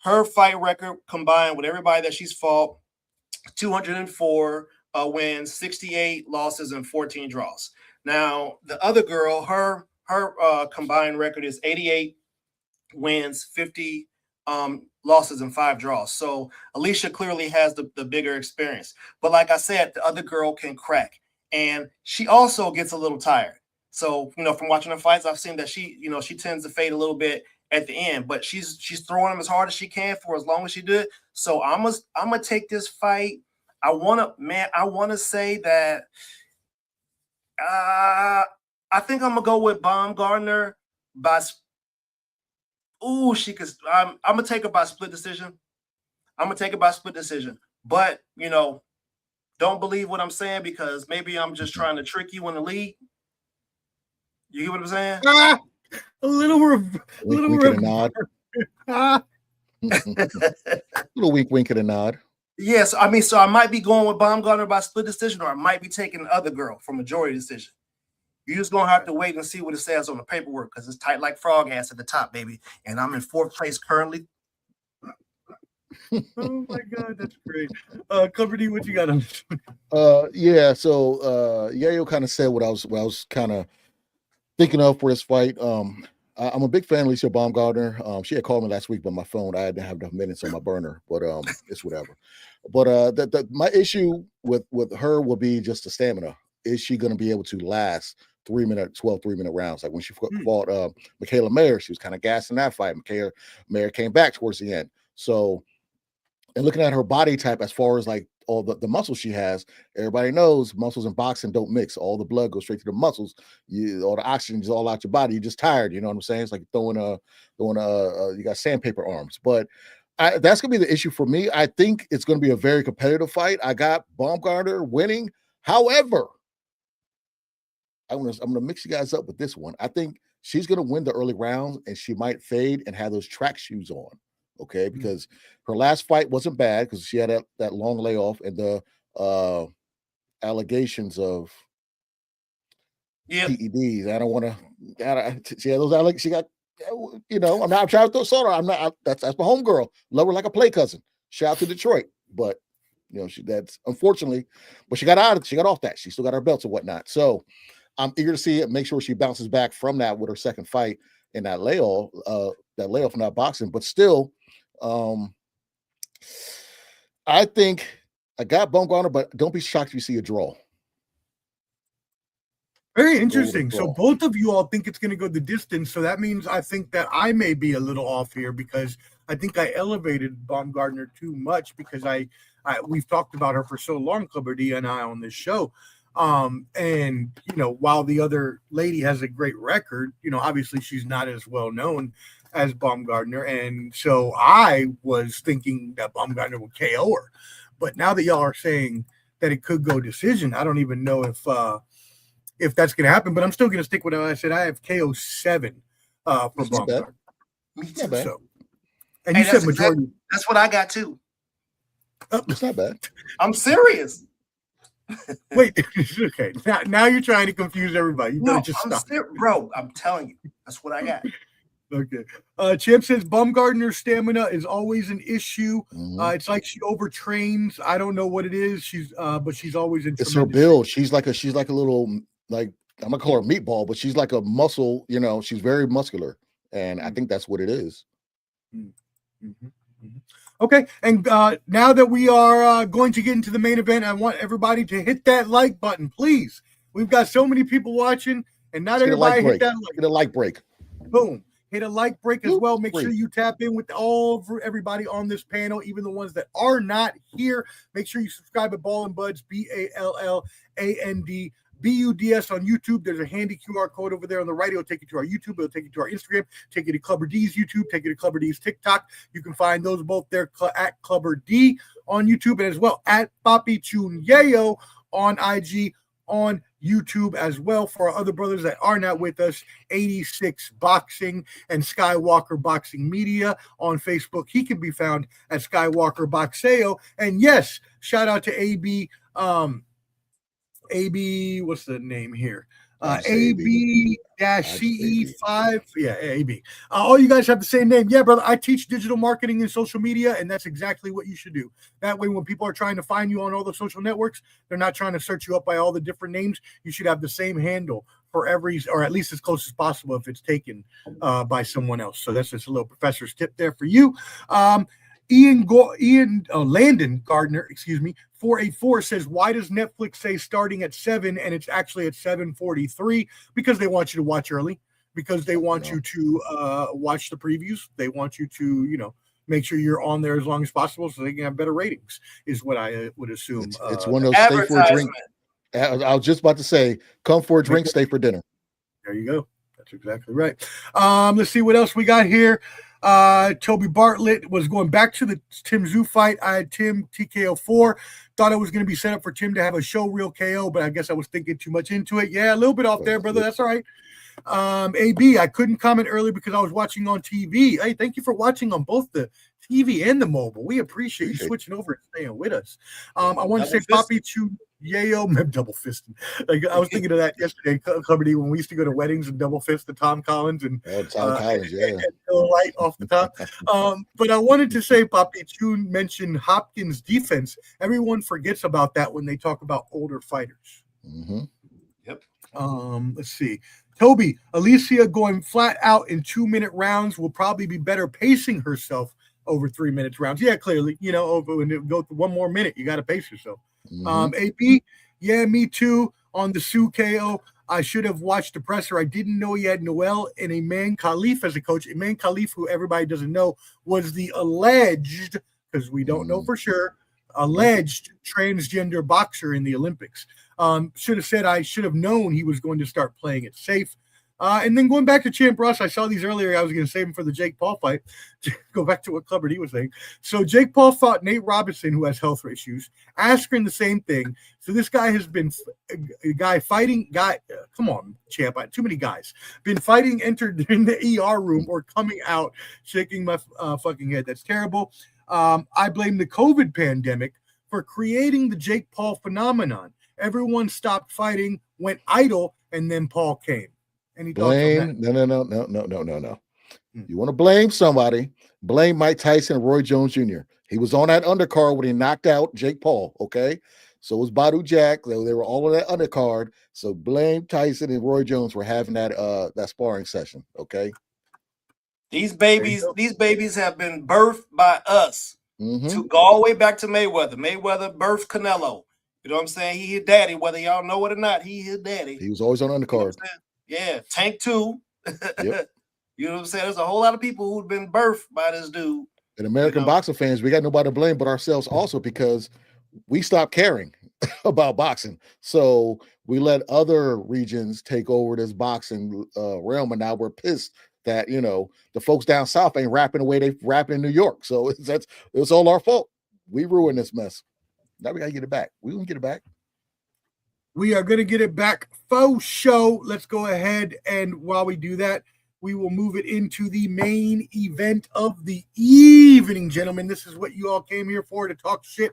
Her fight record combined with everybody that she's fought, 204 wins, 68 losses, and 14 draws. Now, the other girl, her combined record is 88 wins, 50 losses, and 5 draws. So Alicia clearly has the bigger experience. But like I said, the other girl can crack. And she also gets a little tired. So, from watching her fights, I've seen that she tends to fade a little bit at the end, but she's throwing them as hard as she can for as long as she did. So I'm gonna take this fight. I wanna say that I think I'm gonna go with Baumgartner by. I'm gonna take her by split decision. But don't believe what I'm saying because maybe I'm just trying to trick you in the league. You get what I'm saying? A little wink and a nod. Little wink and a nod. Yes, I mean, so I might be going with Baumgartner by split decision, or I might be taking the other girl for majority decision. You're just gonna have to wait and see what it says on the paperwork because it's tight like frog ass at the top, baby. And I'm in 4th place currently. Oh my God, that's great. Cover D, what you got on this one? Yeah, so Yayo kind of said what I was kind of thinking of for this fight. I'm a big fan of Alicia Baumgartner. She had called me last week, but my phone, I didn't have enough minutes on my burner, but it's whatever. But my issue with her will be just the stamina. Is she going to be able to last 3-minute rounds? Like when she fought Michaela Mayer, she was kind of gassing that fight. Michaela Mayer came back towards the end. So, and looking at her body type as far as like all the muscles she has, everybody knows muscles in boxing don't mix. All the blood goes straight to the muscles. All the oxygen is all out your body. You're just tired. You know what I'm saying? It's like throwing you got sandpaper arms. But that's gonna be the issue for me. I think it's gonna be a very competitive fight. I got Baumgartner winning. However, I'm gonna mix you guys up with this one. I think she's gonna win the early rounds and she might fade and have those track shoes on. Okay, because her last fight wasn't bad because she had that long layoff and the allegations of PEDs. I don't want to. She had those allegations. She got, I'm not trying to throw soda. I'm not. That's my homegirl. Love her like a play cousin. Shout out to Detroit, but that's unfortunately. But she got off that. She still got her belts and whatnot. So I'm eager to see it. Make sure she bounces back from that with her second fight in that layoff from that boxing. But still. I think I got Baumgartner, but don't be shocked if you see a draw. Very interesting. So both of you all think it's going to go the distance. So that means I think that I may be a little off here because I think I elevated Baumgartner too much because we've talked about her for so long, Clubber D and I on this show. And while the other lady has a great record, obviously she's not as well known as Baumgartner, and so I was thinking that Baumgartner would KO her. But now that y'all are saying that it could go decision, I don't even know if that's going to happen. But I'm still going to stick with what I said. I have KO 7 for Baumgartner. Me too. So, and you said majority. That's what I got too. It's not bad. I'm serious. Wait, okay. Now you're trying to confuse everybody. You better just stop. Bro, I'm telling you, that's what I got. Okay. Champ says Baumgartner's stamina is always an issue. It's like she overtrains. I don't know what it is. But she's always in. It's her build. She's like a little, like, I'm gonna call her meatball, but she's like a muscle. She's very muscular, and I think that's what it is. Okay, and now that we are going to get into the main event, I want everybody to hit that like button, please. We've got so many people watching, and not everybody hit that like. Get a like break. Boom. Hit a like break as well. Make sure you tap in with everybody on this panel, even the ones that are not here. Make sure you subscribe to Ballin' Buds, BALLAND BUDS on YouTube. There's a handy QR code over there on the right. It'll take you to our YouTube. It'll take you to our Instagram. Take you to Clubber D's YouTube. Take you to Clubber D's TikTok. You can find those both there at Clubber D on YouTube, and as well at Papi, Choon, Yayo on IG, on YouTube as well. For our other brothers that are not with us, 86 Boxing and Skywalker Boxing Media on Facebook. He can be found at Skywalker Boxeo. And yes, shout out to AB, what's the name here? AB-CE5. Yeah, AB. All you guys have the same name. Yeah, brother. I teach digital marketing and social media, and that's exactly what you should do. That way, when people are trying to find you on all the social networks, they're not trying to search you up by all the different names. You should have the same handle for every, or at least as close as possible if it's taken by someone else. So that's just a little professor's tip there for you. Landon Gardner, 484 says, why does Netflix say starting at 7 and it's actually at 7:43? Because they want you to watch early, because they want you to watch the previews. They want you to, make sure you're on there as long as possible so they can have better ratings, is what I would assume. It's one of those stay for a drink. I was just about to say, come for a drink, stay for dinner. There you go. That's exactly right. Let's see what else we got here. Toby Bartlett was going back to the Tim Tszyu fight. I had Tim TKO4. Thought it was going to be set up for Tim to have a show real KO, but I guess I was thinking too much into it. Yeah, a little bit off there, brother. That's all right. AB, I couldn't comment earlier because I was watching on TV. Hey, thank you for watching on both the TV and the mobile. We appreciate you switching over and staying with us. I want to say Papi to Yayo, double fisting. Like, I was thinking of that yesterday, when we used to go to weddings and double fist the Tom Collins and Tom Collins, yeah, and light off the top. But I wanted to say, Papi Choon mentioned Hopkins' defense. Everyone forgets about that when they talk about older fighters. Mm-hmm. Yep. Let's see. Toby, Alicia going flat out in 2-minute rounds will probably be better pacing herself over 3 minutes rounds. Yeah, clearly, when it go to 1 more minute, you got to pace yourself. Mm-hmm. AP, yeah, me too. On the Tszyu KO, I should have watched the presser. I didn't know he had Noel and Iman Khalif as a coach. Iman Khalif, who everybody doesn't know, was the alleged, because we don't know for sure, alleged transgender boxer in the Olympics. Should have said I should have known he was going to start playing it safe. And then going back to Champ Ross, I saw these earlier. I was going to save him for the Jake Paul fight. Go back to what Clubber D was saying. So Jake Paul fought Nate Robinson, who has health issues. Askren, the same thing. So this guy has been come on, Champ. Too many guys. Been fighting, entered in the ER room or coming out, shaking my fucking head. That's terrible. I blame the COVID pandemic for creating the Jake Paul phenomenon. Everyone stopped fighting, went idle, and then Paul came. Any blame? No. You want to blame somebody? Blame Mike Tyson and Roy Jones Jr. He was on that undercard when he knocked out Jake Paul. Okay, so was Badu Jack. They were all on that undercard. So blame Tyson and Roy Jones for having that sparring session. Okay. These babies have been birthed by us. Mm-hmm. To go all the way back to Mayweather. Mayweather birthed Canelo. You know what I'm saying? He his daddy, whether y'all know it or not. He his daddy. He was always on undercard. Yeah, Tank too. Yep. You know what I'm saying? There's a whole lot of people who've been birthed by this dude. And American boxing fans, we got nobody to blame but ourselves also, because we stopped caring about boxing. So we let other regions take over this boxing realm, and now we're pissed that the folks down south ain't rapping the way they rapping in New York. So it's all our fault. We ruined this mess. Now we gotta get it back. We gonna get it back. We are gonna get it back. Faux show. Let's go ahead, and while we do that, we will move it into the main event of the evening, gentlemen. This is what you all came here for, to talk shit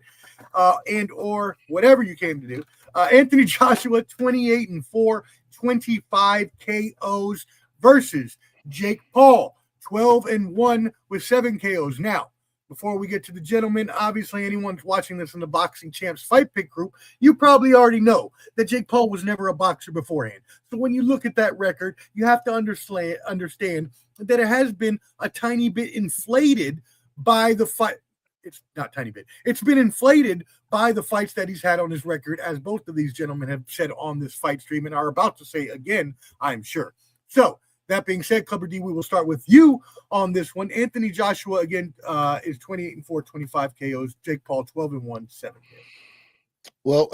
and or whatever you came to do. Anthony Joshua, 28-4, 25 KOs versus Jake Paul, 12-1 with 7 KOs. Now, before we get to the gentlemen, obviously anyone watching this in the Boxing Champs Fight Pick group, you probably already know that Jake Paul was never a boxer beforehand. So when you look at that record, you have to understand that it has been a tiny bit inflated by the fight. It's not tiny bit. It's been inflated by the fights that he's had on his record, as both of these gentlemen have said on this fight stream and are about to say again, I'm sure. So that being said, Clubber D, we will start with you on this one. Anthony Joshua again is 28-4, 25 KOs. Jake Paul 12-1, 7 KOs. Well,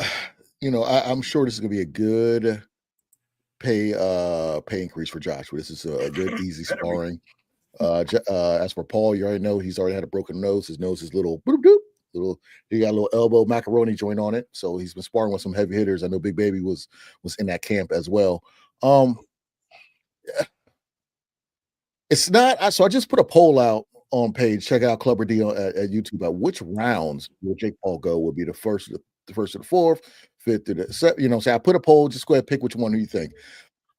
I'm sure this is gonna be a good pay increase for Joshua. This is a good, easy sparring. As for Paul, you already know he's already had a broken nose. His nose is little, he got a little elbow macaroni joint on it. So he's been sparring with some heavy hitters. I know Big Baby was in that camp as well. It's not. So I just put a poll out on page. Check out Clubber D at YouTube about which rounds will Jake Paul go. Will be the first to the fourth, fifth to the So I put a poll. Just go ahead and pick which one do you think.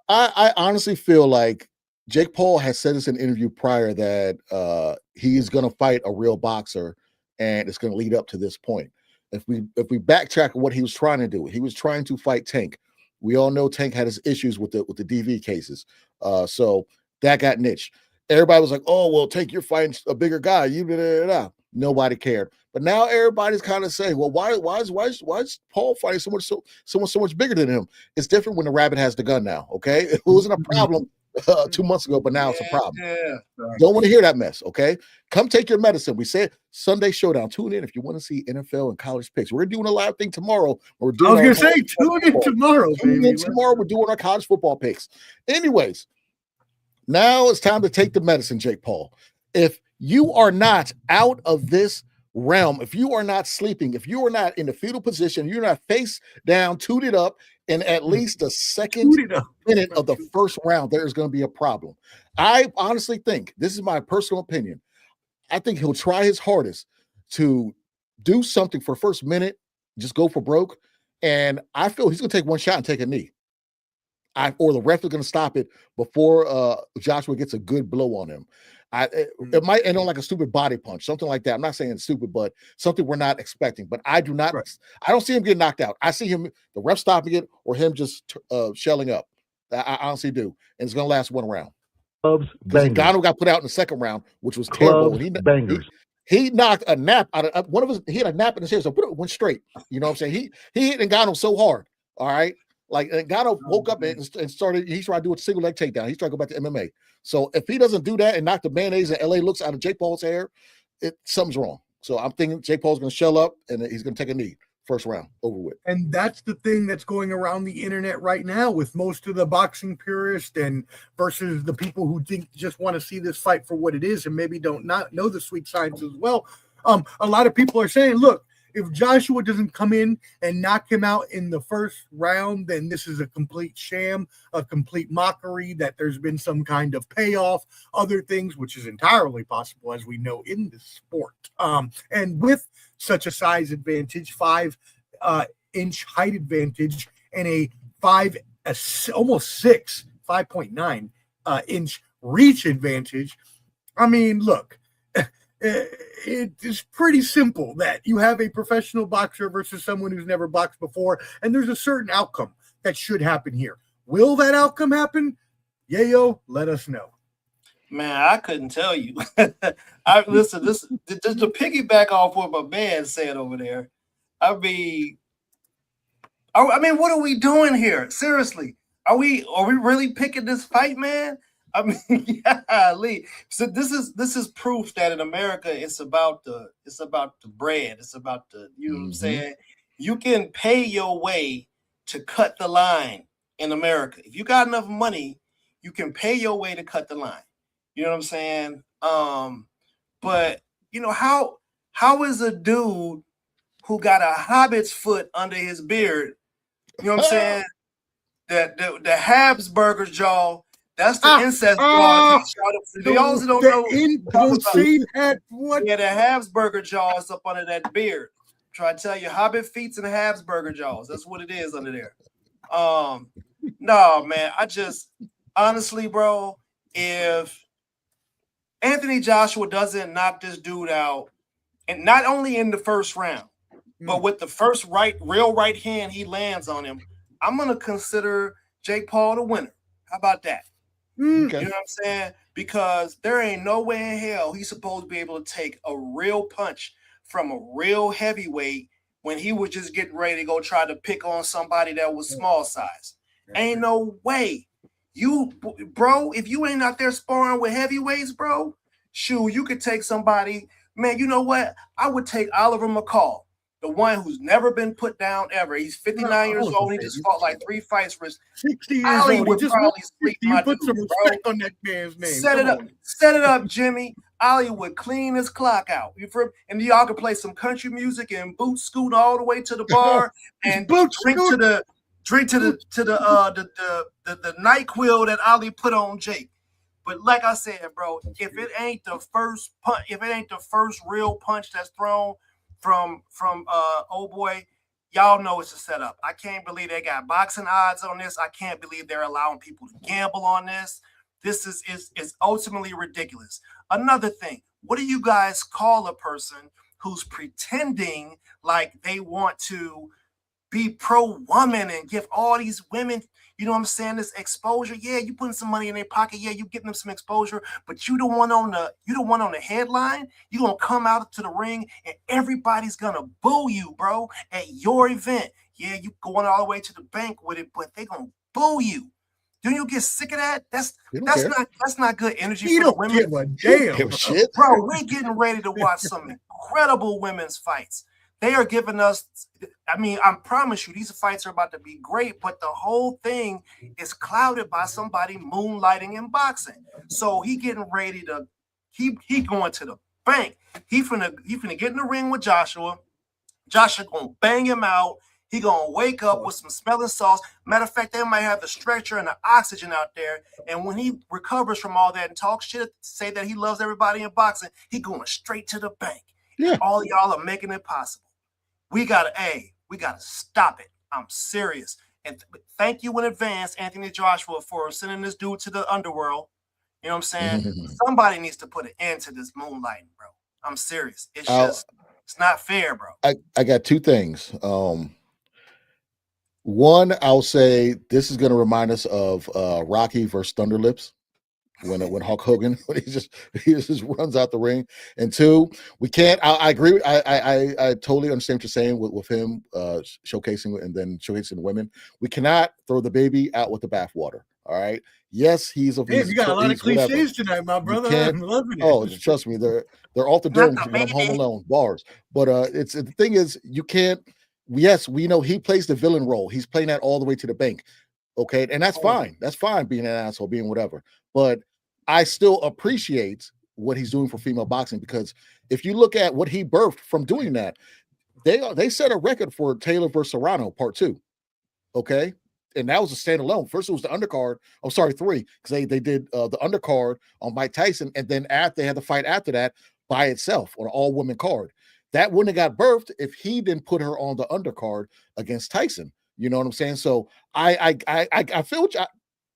I honestly feel like Jake Paul has said this in an interview prior that he is going to fight a real boxer, and it's going to lead up to this point. If we backtrack what he was trying to do, he was trying to fight Tank. We all know Tank had his issues with the DV cases, so that got niched. Everybody was like, "Oh well, Tank, you're fighting a bigger guy." Nobody cared, but now everybody's kind of saying, "Well, why is Paul fighting someone so much bigger than him?" It's different when the rabbit has the gun now. Okay, it wasn't a problem 2 months ago, but now it's a problem. Yeah. Don't want to hear that mess. Okay, come take your medicine. We said Sunday Showdown. Tune in if you want to see NFL and college picks. We're doing a live thing tomorrow. I was gonna say tune in tomorrow. Tomorrow we're doing our college football picks. Anyways, now it's time to take the medicine, Jake Paul. If you are not out of this realm, if you are not sleeping, if you are not in the fetal position, you're not face down, tooted up in at least the second minute of the first round, there's going to be a problem. I honestly think, this is my personal opinion, I think he'll try his hardest to do something for first minute, just go for broke, and I feel he's going to take one shot and take a knee. Or the ref is going to stop it before Joshua gets a good blow on him. It might end on like a stupid body punch, something like that. I'm not saying it's stupid, but something we're not expecting. But I don't see him getting knocked out. I see him, the ref stopping it, or him just shelling up. I honestly do. And it's going to last one round. Ngannou got put out in the second round, which was terrible. And he knocked a nap out of one of his. He had a nap in his head, so went straight. You know what I'm saying? He hit Ngannou so hard. All right. Like Ngannou woke up and started. He's trying to do a single leg takedown. He's trying to go back to MMA. So if he doesn't do that and knock the mayonnaise and LA looks out of Jake Paul's hair, something's wrong. So I'm thinking Jake Paul's going to shell up and he's going to take a knee. First round over with. And that's the thing that's going around the internet right now with most of the boxing purists and versus the people who just want to see this fight for what it is and maybe don't not know the sweet science as well. A lot of people are saying, look, if Joshua doesn't come in and knock him out in the first round, then this is a complete sham, a complete mockery, that there's been some kind of payoff, other things, which is entirely possible, as we know in this sport. And with such a size advantage, 5-inch height advantage, and almost 5.9 inch reach advantage, I mean, look, it is pretty simple that you have a professional boxer versus someone who's never boxed before, and there's a certain outcome that should happen here. Will that outcome happen? Yayo, let us know. Man, I couldn't tell you. Listen, this just to piggyback off what my man said over there. I mean, what are we doing here? Seriously, are we really picking this fight, man? I mean, golly. So this is proof that in America it's about the bread. It's about the, you know what I'm saying? You can pay your way to cut the line in America. If you got enough money, you can pay your way to cut the line. You know what I'm saying? But you know, how is a dude who got a hobbit's foot under his beard, you know what I'm saying? The Habsburger jaw. That's the incest jaw. For y'all who don't know, the Habsburger jaw is up under that beard. Try to tell you, Hobbit feet and the Habsburger jaws. That's what it is under there. No, man. I just honestly, bro, if Anthony Joshua doesn't knock this dude out, and not only in the first round, but with the first real right hand he lands on him, I'm gonna consider Jake Paul the winner. How about that? Okay. You know what I'm saying? because there ain't no way in hell he's supposed to be able to take a real punch from a real heavyweight when he was just getting ready to go try to pick on somebody that was small size. Ain't no way. You, bro, if you ain't out there sparring with heavyweights, bro, shoot, you could take somebody. Man, you know what? I would take Oliver McCall, the one who's never been put down ever. He's 59 years old. He just fought like 3 fights for his 60 years Ali old. would probably sleep my put dude, some respect bro. on that man's name. Set it up, Jimmy. Ali would clean his clock out. And y'all could play some country music and boot scoot all the way to the bar and drink to the NyQuil that Ali put on Jake. But like I said, bro, if it ain't the first punch, if it ain't the first real punch that's thrown from old boy, y'all know it's a setup. I can't believe they got boxing odds on this. I can't believe they're allowing people to gamble on this. This is ultimately ridiculous. Another thing, what do you guys call a person who's pretending like they want to be pro-woman and give all these women, you know what I'm saying, this exposure? Yeah, you putting some money in their pocket. Yeah, you getting them some exposure, but you don't want on the headline. You gonna come out to the ring and everybody's gonna boo you, bro, at your event. Yeah, you going all the way to the bank with it, but they gonna boo you. Do you get sick of that? That's not good energy for the women. Give a damn, shit. Bro, we're getting ready to watch some incredible women's fights. They are giving us, I mean, I promise you, these fights are about to be great, but the whole thing is clouded by somebody moonlighting in boxing. So he getting ready to, he going to the bank. He finna get in the ring with Joshua. Joshua gonna bang him out. He gonna wake up with some smelling salts. Matter of fact, they might have the stretcher and the oxygen out there. And when he recovers from all that and talks shit, say that he loves everybody in boxing, he going straight to the bank. Yeah. All y'all are making it possible. We gotta stop it. I'm serious. And thank you in advance, Anthony Joshua, for sending this dude to the underworld. You know what I'm saying? Somebody needs to put an end to this moonlighting, bro. I'm serious. It's it's not fair, bro. I got two things. One, I'll say this is going to remind us of Rocky versus Thunder Lips when Hulk Hogan when he just runs out the ring. And two, we can't. I agree. I totally understand what you're saying with him showcasing and then showcasing the women. We cannot throw the baby out with the bathwater. All right. Yes, he's a. You got a lot of cliches tonight, my brother. I'm loving it. Oh, trust me, they're off the dome. I'm home alone bars. But it's the thing is, you can't. Yes, we know he plays the villain role. He's playing that all the way to the bank. Okay, and that's fine. That's fine being an asshole, being whatever. But I still appreciate what he's doing for female boxing, because if you look at what he birthed from doing that, they set a record for Taylor versus Serrano Part 2. Okay. And that was a standalone. First, it was the undercard. Oh, sorry, 3, because they did the undercard on Mike Tyson, and then after they had the fight after that by itself on an all-women card. That wouldn't have got birthed if he didn't put her on the undercard against Tyson. You know what I'm saying? So I feel what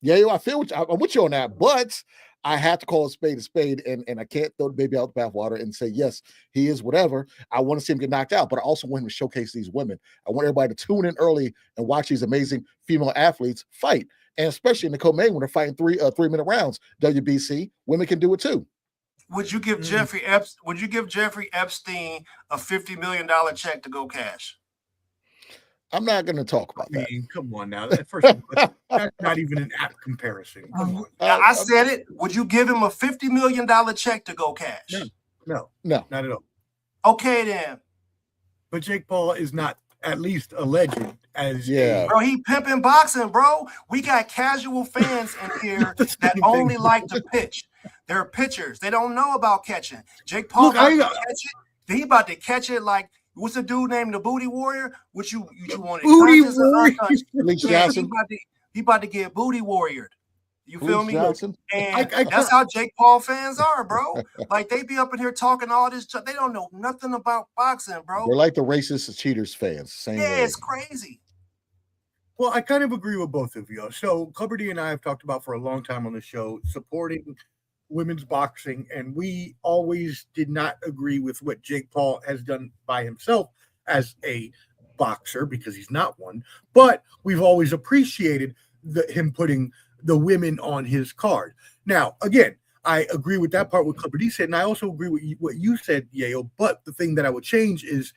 Yayo, I feel what I'm with you on that, but I have to call a spade, and I can't throw the baby out the bathwater and say, yes, he is whatever. I want to see him get knocked out, but I also want him to showcase these women. I want everybody to tune in early and watch these amazing female athletes fight, and especially in the co-main when they're fighting 3-minute rounds. WBC, women can do it too. Would you give Jeffrey Epstein a $50 million check to go cash? I'm not going to talk about that. Come on now. That's not even an apt comparison. Come on. I said it. Would you give him a $50 million check to go cash? No, not at all. Okay, then. But Jake Paul is not at least a legend bro, he pimping boxing, bro. We got casual fans in here that only like to pitch. They're pitchers. They don't know about catching. Jake Paul about to catch it. He about to catch it like, what's the dude named the Booty Warrior? What you wanted? Booty Warrior. He about to get Booty Warriored. You feel me? Johnson. And that's how Jake Paul fans are, bro. Like, they be up in here talking all this. They don't know nothing about boxing, bro. They're like the racist cheaters fans. Same way. It's crazy. Well, I kind of agree with both of you. So Clubber D and I have talked about for a long time on the show supporting women's boxing, and we always did not agree with what Jake Paul has done by himself as a boxer, because he's not one, but we've always appreciated him putting the women on his card. Now, again, I agree with that part with Clipper D said, and I also agree with what you said, Yayo. But the thing that I would change is,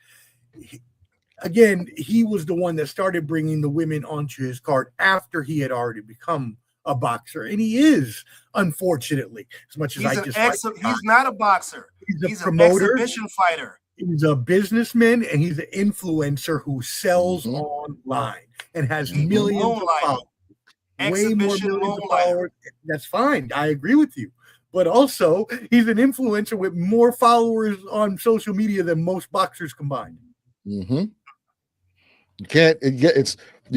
again, he was the one that started bringing the women onto his card after he had already become a boxer, and he is, unfortunately, as much as he's not a boxer. He's a promoter, an exhibition fighter. He's a businessman, and he's an influencer who sells online and has millions of followers. Way more millions of followers. That's fine. I agree with you. But also, he's an influencer with more followers on social media than most boxers combined. You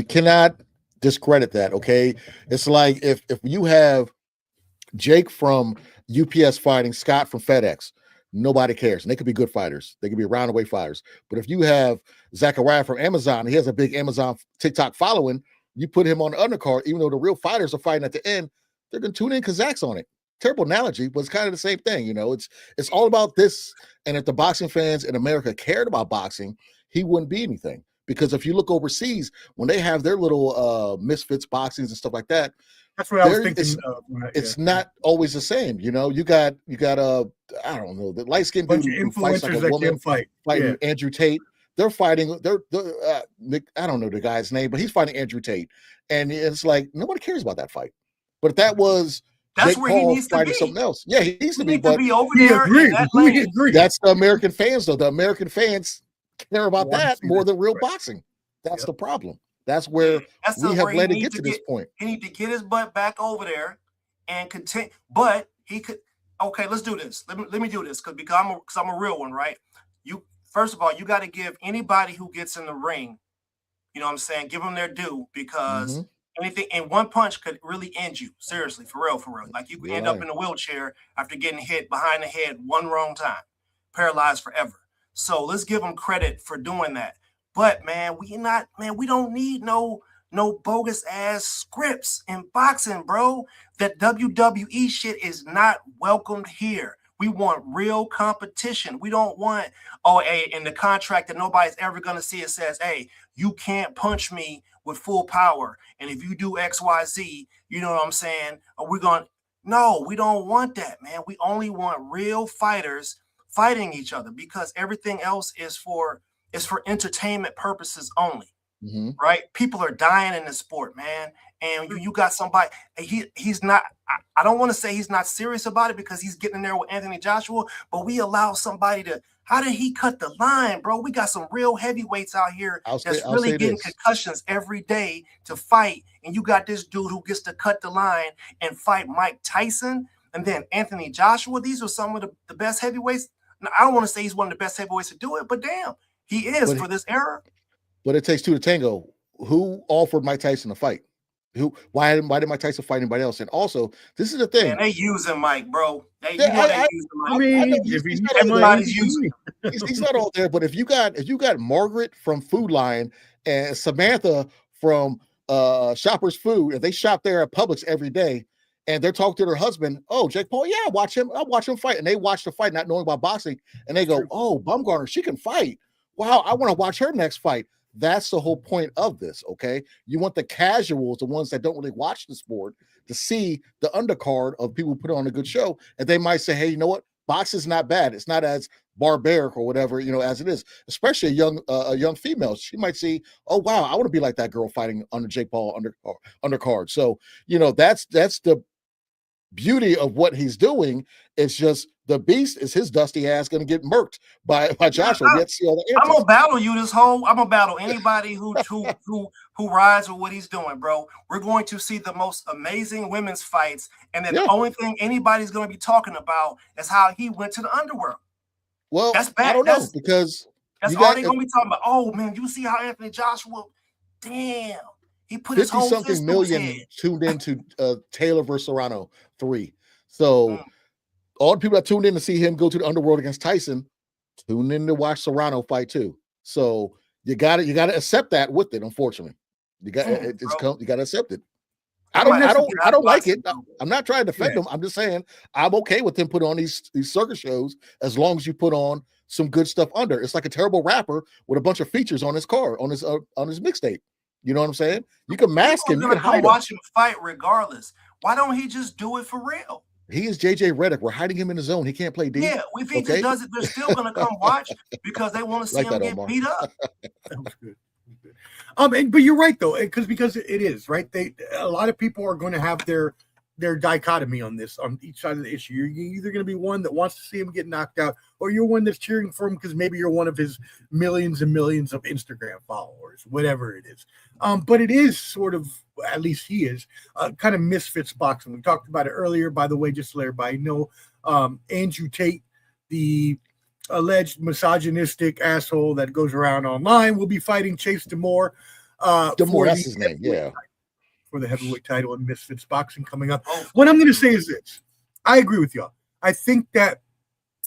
cannot discredit that. Okay, it's like if you have Jake from UPS fighting Scott from FedEx, nobody cares, and they could be good fighters. They could be roundaway fighters. But if you have Zachariah from Amazon, he has a big Amazon TikTok following. You put him on the undercard, even though the real fighters are fighting at the end, they're gonna tune in because Zach's on it. Terrible analogy, but it's kind of the same thing. It's all about this. And if the boxing fans in America cared about boxing, he wouldn't be anything. Because if you look overseas, when they have their little misfits boxings and stuff like that, that's what I was thinking. It's not always the same. You got I don't know, the light skinned dude who fights like a woman fighting Andrew Tate. They're fighting. I don't know the guy's name, but he's fighting Andrew Tate, and it's like nobody cares about that fight. But if that was Jake where Paul he needs to be. Something else. Yeah, he needs to be. But over there. We agree. That's the American fans, though. The American fans care about that more than real boxing. That's the problem. That's where we have let it get to this point. He need to get his butt back over there and continue. But he could. Okay, let's do this. Let me do this because I'm a real one, right? First of all, you got to give anybody who gets in the ring, you know what I'm saying, give them their due because anything in one punch could really end you. Seriously, for real. Like you could end up in a wheelchair after getting hit behind the head one wrong time, paralyzed forever. So let's give them credit for doing that. But man, we don't need no bogus ass scripts in boxing, bro. That WWE shit is not welcomed here. We want real competition. We don't want, in the contract that nobody's ever going to see, it says, hey, you can't punch me with full power. And if you do X, Y, Z, you know what I'm saying? No, we don't want that, man. We only want real fighters fighting each other because everything else is for entertainment purposes only. Right? People are dying in this sport, man. And you got somebody, he's not, I don't want to say he's not serious about it because he's getting in there with Anthony Joshua, but we allow somebody how did he cut the line, bro? We got some real heavyweights out here that's really getting concussions every day to fight. And you got this dude who gets to cut the line and fight Mike Tyson and then Anthony Joshua. These are some of the best heavyweights. Now, I don't want to say he's one of the best heavyweights to do it, but damn, he is for this era. But it takes two to tango. Who offered Mike Tyson a fight? Why did Mike Tyson fight anybody else? And also, this is the thing. Man, they using Mike, bro. They using Mike. I mean, he's not all there. But if you got Margaret from Food Lion and Samantha from Shoppers Food, and they shop there at Publix every day, and they're talking to their husband, oh, Jake Paul, yeah, I watch him fight. And they watch the fight, not knowing about boxing, and they go, oh, Bumgarner, she can fight. Wow, I want to watch her next fight. That's the whole point of this, okay? You want the casuals, the ones that don't really watch the sport, to see the undercard of people who put on a good show, and they might say, hey, you know what? Boxing's not bad. It's not as barbaric or whatever, as it is, especially a young female. She might see, oh, wow, I want to be like that girl fighting under Jake Paul undercard. So, that's the beauty of what he's doing. It's just the beast is his dusty ass going to get murked by Joshua. I'm gonna battle you I'm gonna battle anybody who rides with what he's doing, bro. We're going to see the most amazing women's fights, and then the only thing anybody's going to be talking about is how he went to the underworld. Well, that's bad. I don't know, because that's all they're going to be talking about. Oh man, you see how Anthony Joshua? Damn. He put his whole fist million tuned into Taylor versus Serrano 3. So all the people that tuned in to see him go to the underworld against Tyson, tuned in to watch Serrano fight too. So you got to accept that with it. Unfortunately, you got to accept it. I don't like it. I'm not trying to defend him. I'm just saying I'm okay with him putting on these circus shows as long as you put on some good stuff under. It's like a terrible rapper with a bunch of features on his car on his mixtape. You know what I'm saying? You can mask him. You can hide him. Watch him fight regardless. Why don't he just do it for real? He is JJ Redick. We're hiding him in the zone. He can't play D. Yeah, if he just does it, they're still gonna come watch because they want to see him get Omar. beat up. That was good. But you're right though, because it is right. A lot of people are going to have their dichotomy on this on each side of the issue. You're either going to be one that wants to see him get knocked out, or you're one that's cheering for him because maybe you're one of his millions and millions of Instagram followers, whatever it is. But it is sort of, at least he is, kind of misfits boxing. We talked about it earlier, by the way, just to let everybody know. Andrew Tate, the alleged misogynistic asshole that goes around online, will be fighting Chase Demore. Demore, that's his name, yeah. For the heavyweight title in Misfits Boxing coming up. What I'm going to say is this. I agree with y'all. I think that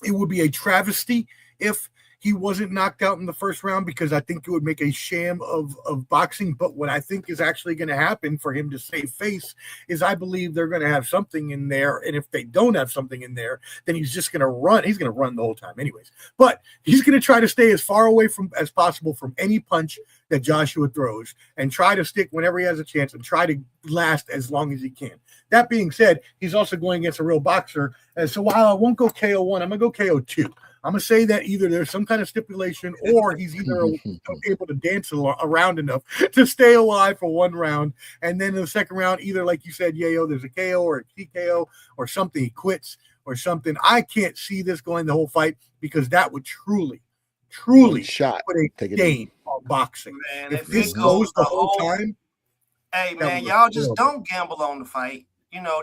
it would be a travesty if he wasn't knocked out in the first round, because I think it would make a sham of boxing. But what I think is actually going to happen for him to save face is I believe they're going to have something in there. And if they don't have something in there, then he's just going to run. He's going to run the whole time anyways. But he's going to try to stay as far away from as possible from any punch that Joshua throws and try to stick whenever he has a chance and try to last as long as he can. That being said, he's also going against a real boxer. And so while I won't go KO1, I'm going to go KO2. I'm going to say that either there's some kind of stipulation or he's either able to dance around enough to stay alive for one round. And then in the second round, either like you said, Yayo, there's a KO or a TKO or something. He quits or something. I can't see this going the whole fight because that would truly put a stain on boxing. Man, if this goes the whole time. Hey, man, y'all just don't gamble on the fight.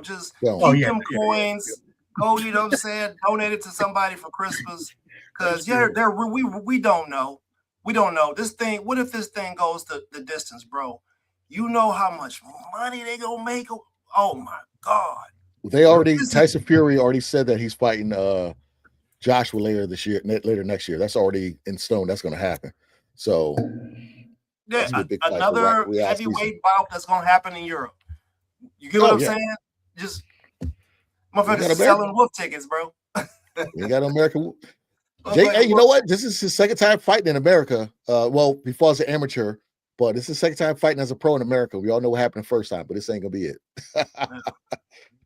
Just keep them coins. Go, you know what I'm saying? Donate it to somebody for Christmas. Because we don't know. We don't know. This thing, what if this thing goes the distance, bro? You know how much money they gonna make? Oh my God. Tyson Fury already said that he's fighting Joshua later next year. That's already in stone. That's gonna happen. So yeah, another heavyweight bout that's gonna happen in Europe. You get what I'm saying? Just motherfuckers selling wolf tickets, bro. We got American. Hey, you know what? This is his second time fighting in America. Well, before as an amateur, but this is his second time fighting as a pro in America. We all know what happened the first time, but this ain't gonna be it.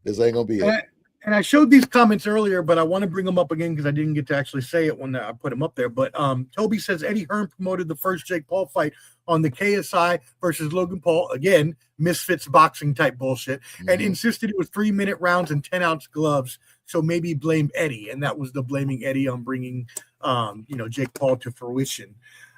This ain't gonna be it. And I showed these comments earlier, but I want to bring them up again because I didn't get to actually say it when I put them up there. But Toby says Eddie Hearn promoted the first Jake Paul fight on the KSI versus Logan Paul. Again, misfits boxing type bullshit. And insisted it was 3-minute rounds and 10-ounce gloves. So maybe blame Eddie. And that was the blaming Eddie on bringing, Jake Paul to fruition.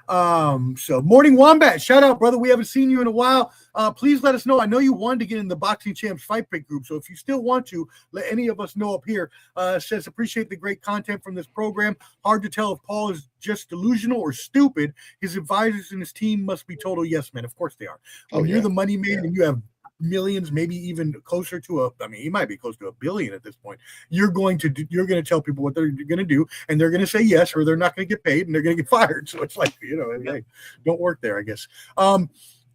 So Morning Wombat, shout out, brother. We haven't seen you in a while. Please let us know. I know you wanted to get in the Boxing Champs Fight Pick group. So if you still want to, let any of us know up here. Says, appreciate the great content from this program. Hard to tell if Paul is just delusional or stupid. His advisors and his team must be total yes men. Of course they are. When you're the money man and you have millions, maybe even closer to he might be close to $1 billion at this point. You're going to tell people what they're going to do, and they're going to say yes, or they're not going to get paid, and they're going to get fired. So it's like, hey, don't work there, I guess.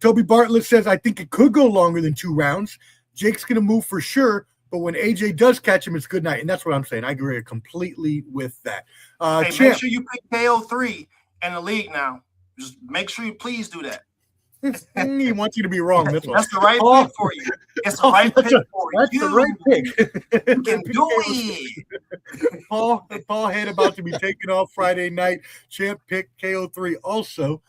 Toby Bartlett says, I think it could go longer than 2 rounds. Jake's going to move for sure, but when AJ does catch him, it's good night. And that's what I'm saying. I agree completely with that. Hey, make sure you pick KO3 in the league now. Just make sure you please do that. He wants you to be wrong. That's the right pick for you. It's the right pick for you. That's the right pick. You can do it. Paul head about to be taken off Friday night. Champ pick KO3 also.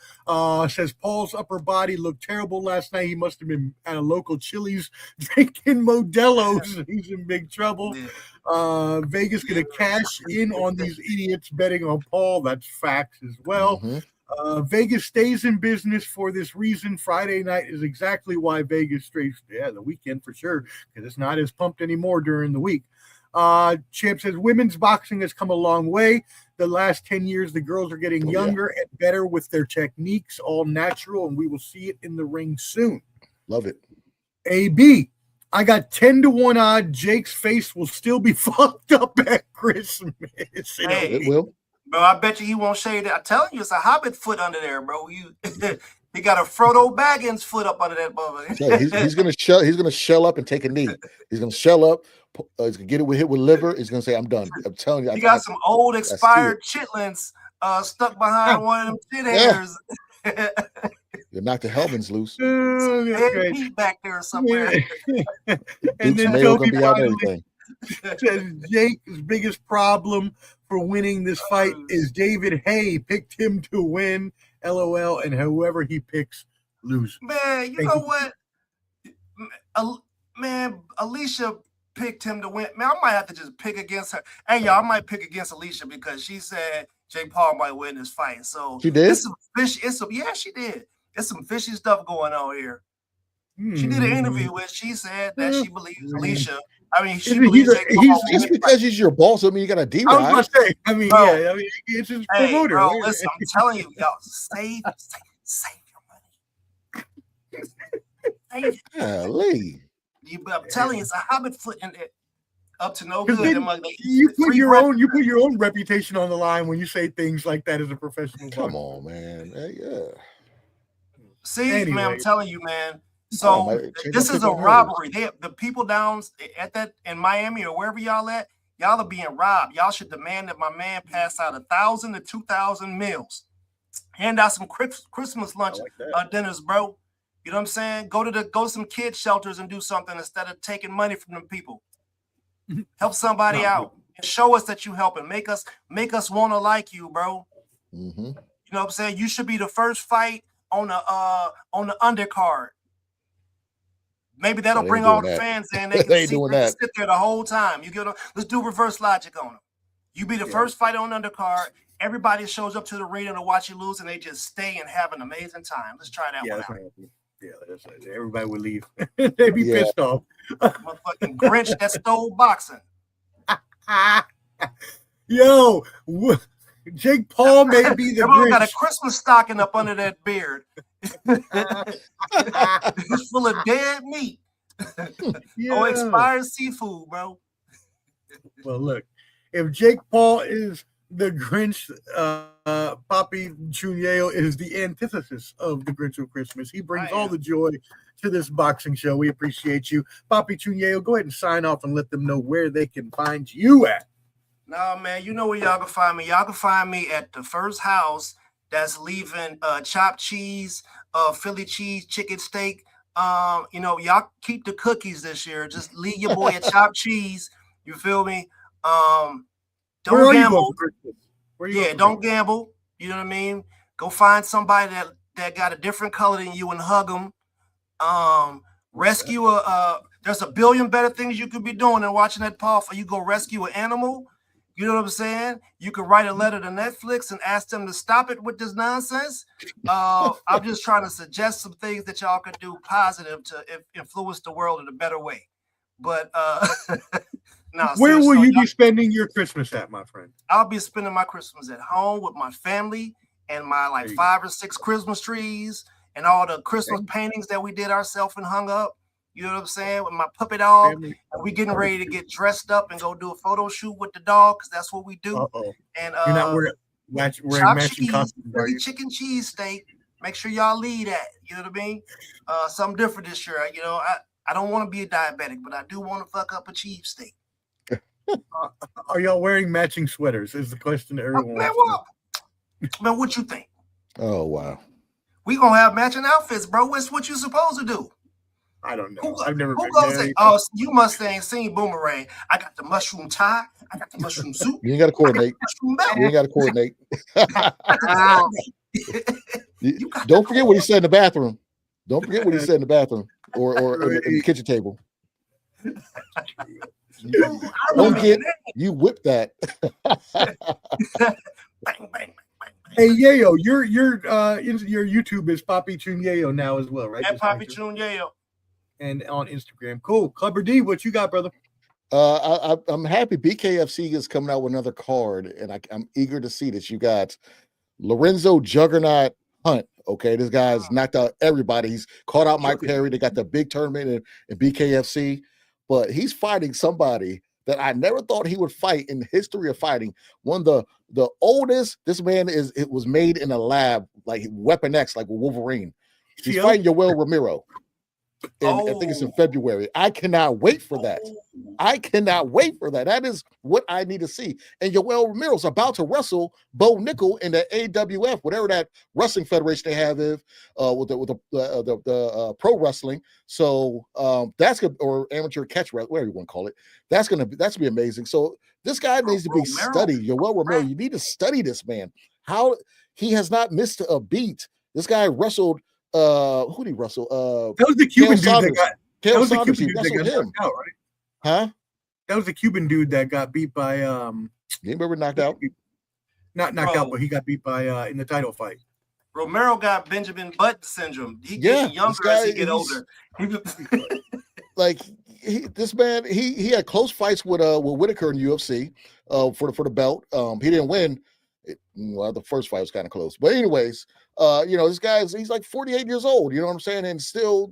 Says Paul's upper body looked terrible last night. He must have been at a local Chili's drinking Modelo's. He's in big trouble. Vegas gonna cash in on these idiots betting on Paul. That's facts as well. Vegas stays in business for this reason. Friday night is exactly why Vegas stays. Yeah, the weekend for sure, because it's not as pumped anymore during the week. Champ says women's boxing has come a long way. The last 10 years, the girls are getting younger and better with their techniques, all natural, and we will see it in the ring soon. Love it. AB, I got 10-1 odd. Jake's face will still be fucked up at Christmas. Hey. It will. Bro, I bet you he won't shave that. I'm telling you, it's a Hobbit foot under there, bro. He got a Frodo Baggins foot up under that motherfucker. Yeah, he's gonna shell up and take a knee. He's gonna shell up. He's gonna get hit with liver. He's gonna say, "I'm done." I'm telling you. He got some old expired chitlins stuck behind one of them shit hairs. You knocked the Hellmans loose. Some dead meat back there somewhere. And then Mayo gonna be out everything. says Jake's biggest problem for winning this fight is David Hay picked him to win. LOL, and whoever he picks loses. Man, you know what? Man, Alicia picked him to win. Man, I might have to just pick against her. Hey, y'all, I might pick against Alicia because she said Jake Paul might win this fight. So she did. Yeah, she did. There's some fishy stuff going on here. She did an interview where she said that she believes Alicia. I mean, she believes Jake Paul. Just because he's your boss, I mean, you got a D. I was going to say, I mean, bro, yeah, I mean, it's just promoter. Bro, listen, I'm telling you, y'all, save your money. Golly. I'm telling you, it's a hobbit foot in it. Up to no good. You put your own reputation on the line when you say things like that as a professional. Come on, man. Yeah. See, anyway. Man, I'm telling you, man. So this is a robbery. The people down at that in Miami or wherever y'all at, y'all are being robbed. Y'all should demand that my man pass out 1,000 to 2,000 meals. Hand out some Christmas lunch dinners, bro. You know what I'm saying? Go to some kids shelters and do something instead of taking money from them people. Help somebody out and show us that you helping. Make us want to like you, bro. Mm-hmm. You know what I'm saying? You should be the first fight on the undercard. Maybe that'll bring all the fans in. They can sit there the whole time. You get let's do reverse logic on them. You be the first fight on undercard. Everybody shows up to the arena to watch you lose, and they just stay and have an amazing time. Let's try that one out. Yeah, that's right. Everybody would leave. They'd be pissed off. Motherfucking Grinch that stole boxing. Yo, Jake Paul may be the Everyone Grinch. Got a Christmas stocking up under that beard. It's full of dead meat. Expired seafood, bro. Well, look, if Jake Paul is the Grinch, Papi Choon Yayo is the antithesis of the Grinch of Christmas. He brings all the joy to this boxing show. We appreciate you. Papi Choon Yayo, go ahead and sign off and let them know where they can find you at. No, man, you know where y'all can find me. Y'all can find me at the first house that's leaving chopped cheese, Philly cheese, chicken steak. Y'all keep the cookies this year. Just leave your boy a chopped cheese. You feel me? Don't gamble. Don't gamble. You know what I mean? Go find somebody that got a different color than you and hug them. Rescue there's a billion better things you could be doing than watching that Paul fight. You go rescue an animal. You know what I'm saying? You could write a letter to Netflix and ask them to stop it with this nonsense. I'm just trying to suggest some things that y'all could do positive to influence the world in a better way. But where will you be spending your Christmas at, my friend? I'll be spending my Christmas at home with my family and my 5 or 6 Christmas trees and all the Christmas paintings that we did ourselves and hung up. You know what I'm saying? With my puppy dog. And we getting ready to get dressed up and go do a photo shoot with the dog because that's what we do. And you're not wearing matching costumes. Chicken cheese steak. Make sure y'all leave that. You know what I mean? Something different this year. You know, I don't want to be a diabetic, but I do want to fuck up a cheese steak. Are y'all wearing matching sweaters? Is the question to everyone. Man, what you think? Oh wow. We gonna have matching outfits, bro. What's what you supposed to do? I don't know. I've never been married. Oh, you must ain't seen Boomerang. I got the mushroom tie. I got the mushroom suit. You ain't got to coordinate. You ain't got to coordinate. Don't forget what he said in the bathroom. Don't forget what he said in the bathroom or the kitchen table. You whip that. Bang, bang. Hey Yayo, your YouTube is Papi Choon Yayo now as well, right? At Papi Choon Yayo. And on Instagram. Cool. Clubber D, what you got, brother? I'm happy BKFC is coming out with another card, and I'm eager to see this. You got Lorenzo Juggernaut Hunt. Okay, this guy's knocked out everybody. He's caught out Mike Perry. They got the big tournament in BKFC, but he's fighting somebody that I never thought he would fight in the history of fighting. One of the oldest. This man it was made in a lab, like Weapon X, like Wolverine. He's fighting Yoel Romero. And I think it's in February. I cannot wait for that. I cannot wait for that. That is what I need to see. And Yoel Romero's about to wrestle Bo Nickel in the AWF, whatever that wrestling federation they have with the pro wrestling. So that's good, or amateur catch wrestling, whatever you want to call it. That's gonna be amazing. So this guy needs to be studied. Yoel Romero, you need to study this man. How he has not missed a beat. This guy wrestled. Who did he wrestle? That was the Cuban dude Saunders. that got knocked out, right? Huh? That was the Cuban dude that got beat by He ever knocked out? Not knocked out, but he got beat by in the title fight. Romero got Benjamin Button syndrome. He gets younger as he get older. Like this man, he had close fights with Whitaker in UFC for the belt. He didn't win. Well, the first fight was kind of close, but anyways, this he's like 48 years old. You know what I'm saying, and still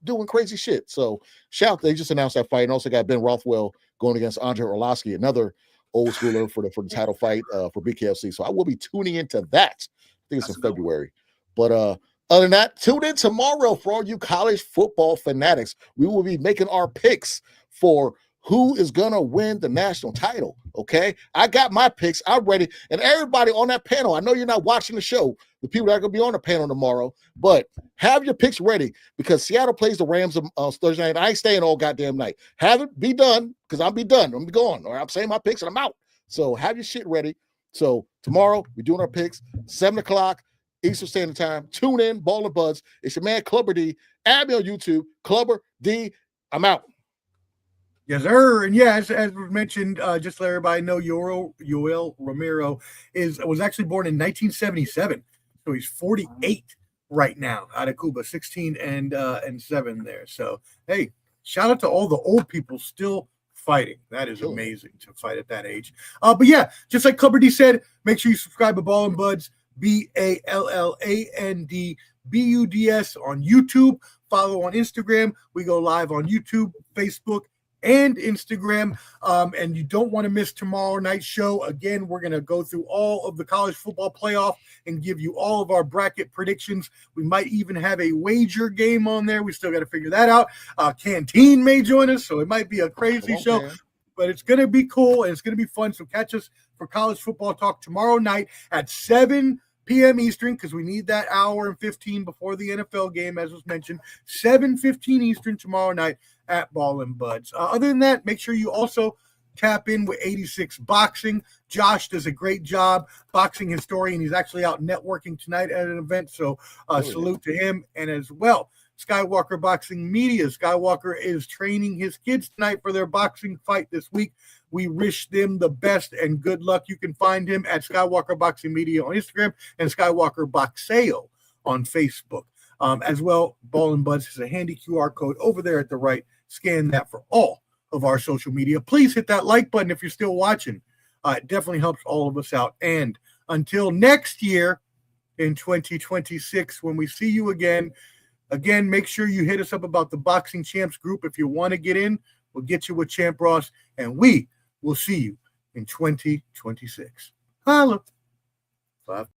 doing crazy shit. So shout, they just announced that fight, and also got Ben Rothwell going against Andre Orlovsky, another old schooler for the title fight for BKFC. So I will be tuning into that. I think it's in February. But other than that, tune in tomorrow for all you college football fanatics. We will be making our picks for who is gonna win the national title. Okay, I got my picks. I'm ready, and everybody on that panel. I know you're not watching the show, the people that are gonna be on the panel tomorrow, but have your picks ready because Seattle plays the Rams on Thursday night. I ain't staying all goddamn night. Have it be done because I'll be done. I'm going, or I'm saying my picks and I'm out. So have your shit ready. So tomorrow we're doing our picks, 7:00 Eastern Standard Time. Tune in, Ball and Buds. It's your man Clubber D. Add me on YouTube, Clubber D. I'm out. Yes, sir. And yeah, as we mentioned, just to let everybody know, Yoel Romero was actually born in 1977, so he's 48 right now out of Cuba, 16 and 7 there. So hey, shout out to all the old people still fighting. That is amazing to fight at that age. But yeah, just like Clubber D said, make sure you subscribe to Ball and Buds, BALLANDBUDS on YouTube. Follow on Instagram. We go live on YouTube, Facebook, and Instagram. And you don't want to miss tomorrow night's show. Again, we're going to go through all of the college football playoff and give you all of our bracket predictions. We might even have a wager game on there. We still got to figure that out. Canteen may join us, so it might be a crazy show, but it's going to be cool and it's going to be fun. So catch us for college football talk tomorrow night at 7 p.m. Eastern, because we need that hour and 15 before the NFL game, as was mentioned. 7:15 Eastern tomorrow night at Ball and Buds. Other than that, make sure you also tap in with 86 Boxing. Josh does a great job, boxing historian. He's actually out networking tonight at an event, so salute to him. And as well, Skywalker Boxing Media. Skywalker is training his kids tonight for their boxing fight this week. We wish them the best and good luck. You can find him at Skywalker Boxing Media on Instagram and Skywalker Boxeo on Facebook. As well, Ball and Buds has a handy QR code over there at the right. Scan that for all of our social media. Please hit that like button if you're still watching. It definitely helps all of us out. And until next year in 2026, when we see you again, make sure you hit us up about the Boxing Champs group. If you want to get in, we'll get you with Champ Ross, and we will see you in 2026. Holla.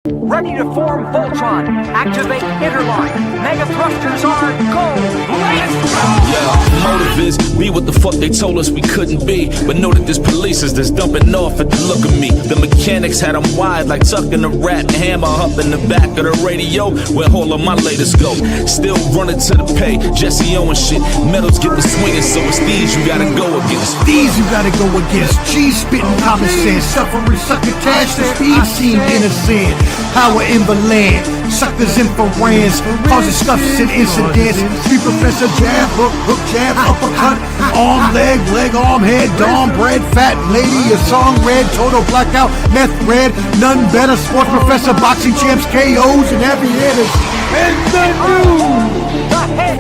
Ready to form Voltron. Activate Interlock. Mega thrusters are go. Let's go! Yeah, motive is be what the fuck they told us we couldn't be. But know that there's police that's dumping off at the look of me. The mechanics had them wide like tucking a rat. Hammer up in the back of the radio where all of my latest go. Still running to the pay. Jesse Owens shit. Metals get the swinging, so it's these you gotta go against. These you gotta go against. G-spitting common sense. Suffering succotash. The speed seem innocent. Power in the land, suckers in for rands, causing scuffs and incidents. Street professor jab, hook jab, uppercut, arm, leg, arm, head, dawn, bread, fat lady, a song red, total blackout, meth red, none better. Sports professor, boxing champs, KOs, and heavy hitters. And the new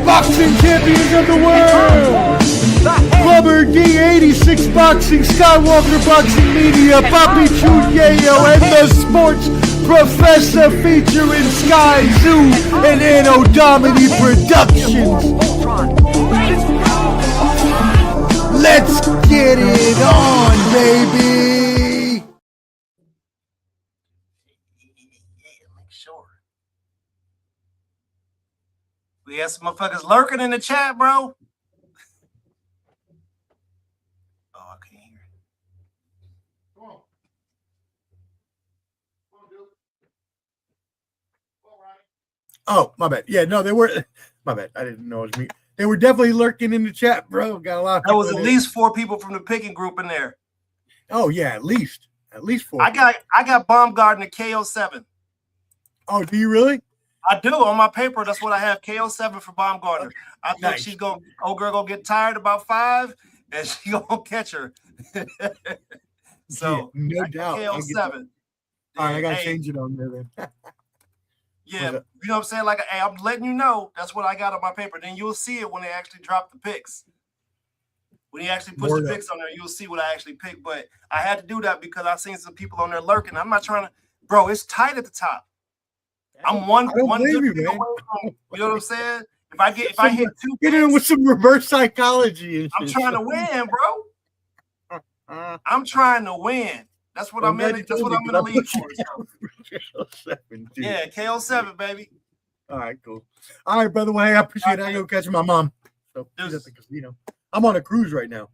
boxing champions of the world. Clubber D, 86 Boxing, Skywalker Boxing Media, Papi, Choon, Yayo, and the Sports Professor featuring Sky Zoo and Anno Domini Productions. Let's get it on, baby. Make sure. We got some motherfuckers lurking in the chat, bro. Oh, I can't hear it. Come on. Come on, dude. All right. Oh, my bad. Yeah, no, they were. My bad. I didn't know it was me. They were definitely lurking in the chat, bro. Got a lot. There was at least 4 people from the picking group in there. Oh yeah, at least 4. I got Baumgartner KO7. Oh, do you really? I do on my paper. That's what I have. KO7 for Baumgartner. I think Nice. she's gonna old girl gonna get tired about 5, and she gonna catch her. So yeah, no doubt. KO7. All right, I gotta change it on there then. Yeah, you know what I'm saying? Like, hey, I'm letting you know that's what I got on my paper. Then you'll see it when they actually drop the picks. When he actually puts the picks on there, you'll see what I actually picked. But I had to do that because I seen some people on there lurking. I'm not trying to, bro. It's tight at the top. I'm one good pick away from, you know what I'm saying? If I hit 2 get in with some reverse psychology. I'm trying to win, bro. I'm trying to win. That's what I'm in. That's what I'm in the league for. So. Yeah, KO7, baby. All right, cool. All right, brother. Well, hey, I appreciate it. I go catch my mom. So she's at the casino. I'm on a cruise right now.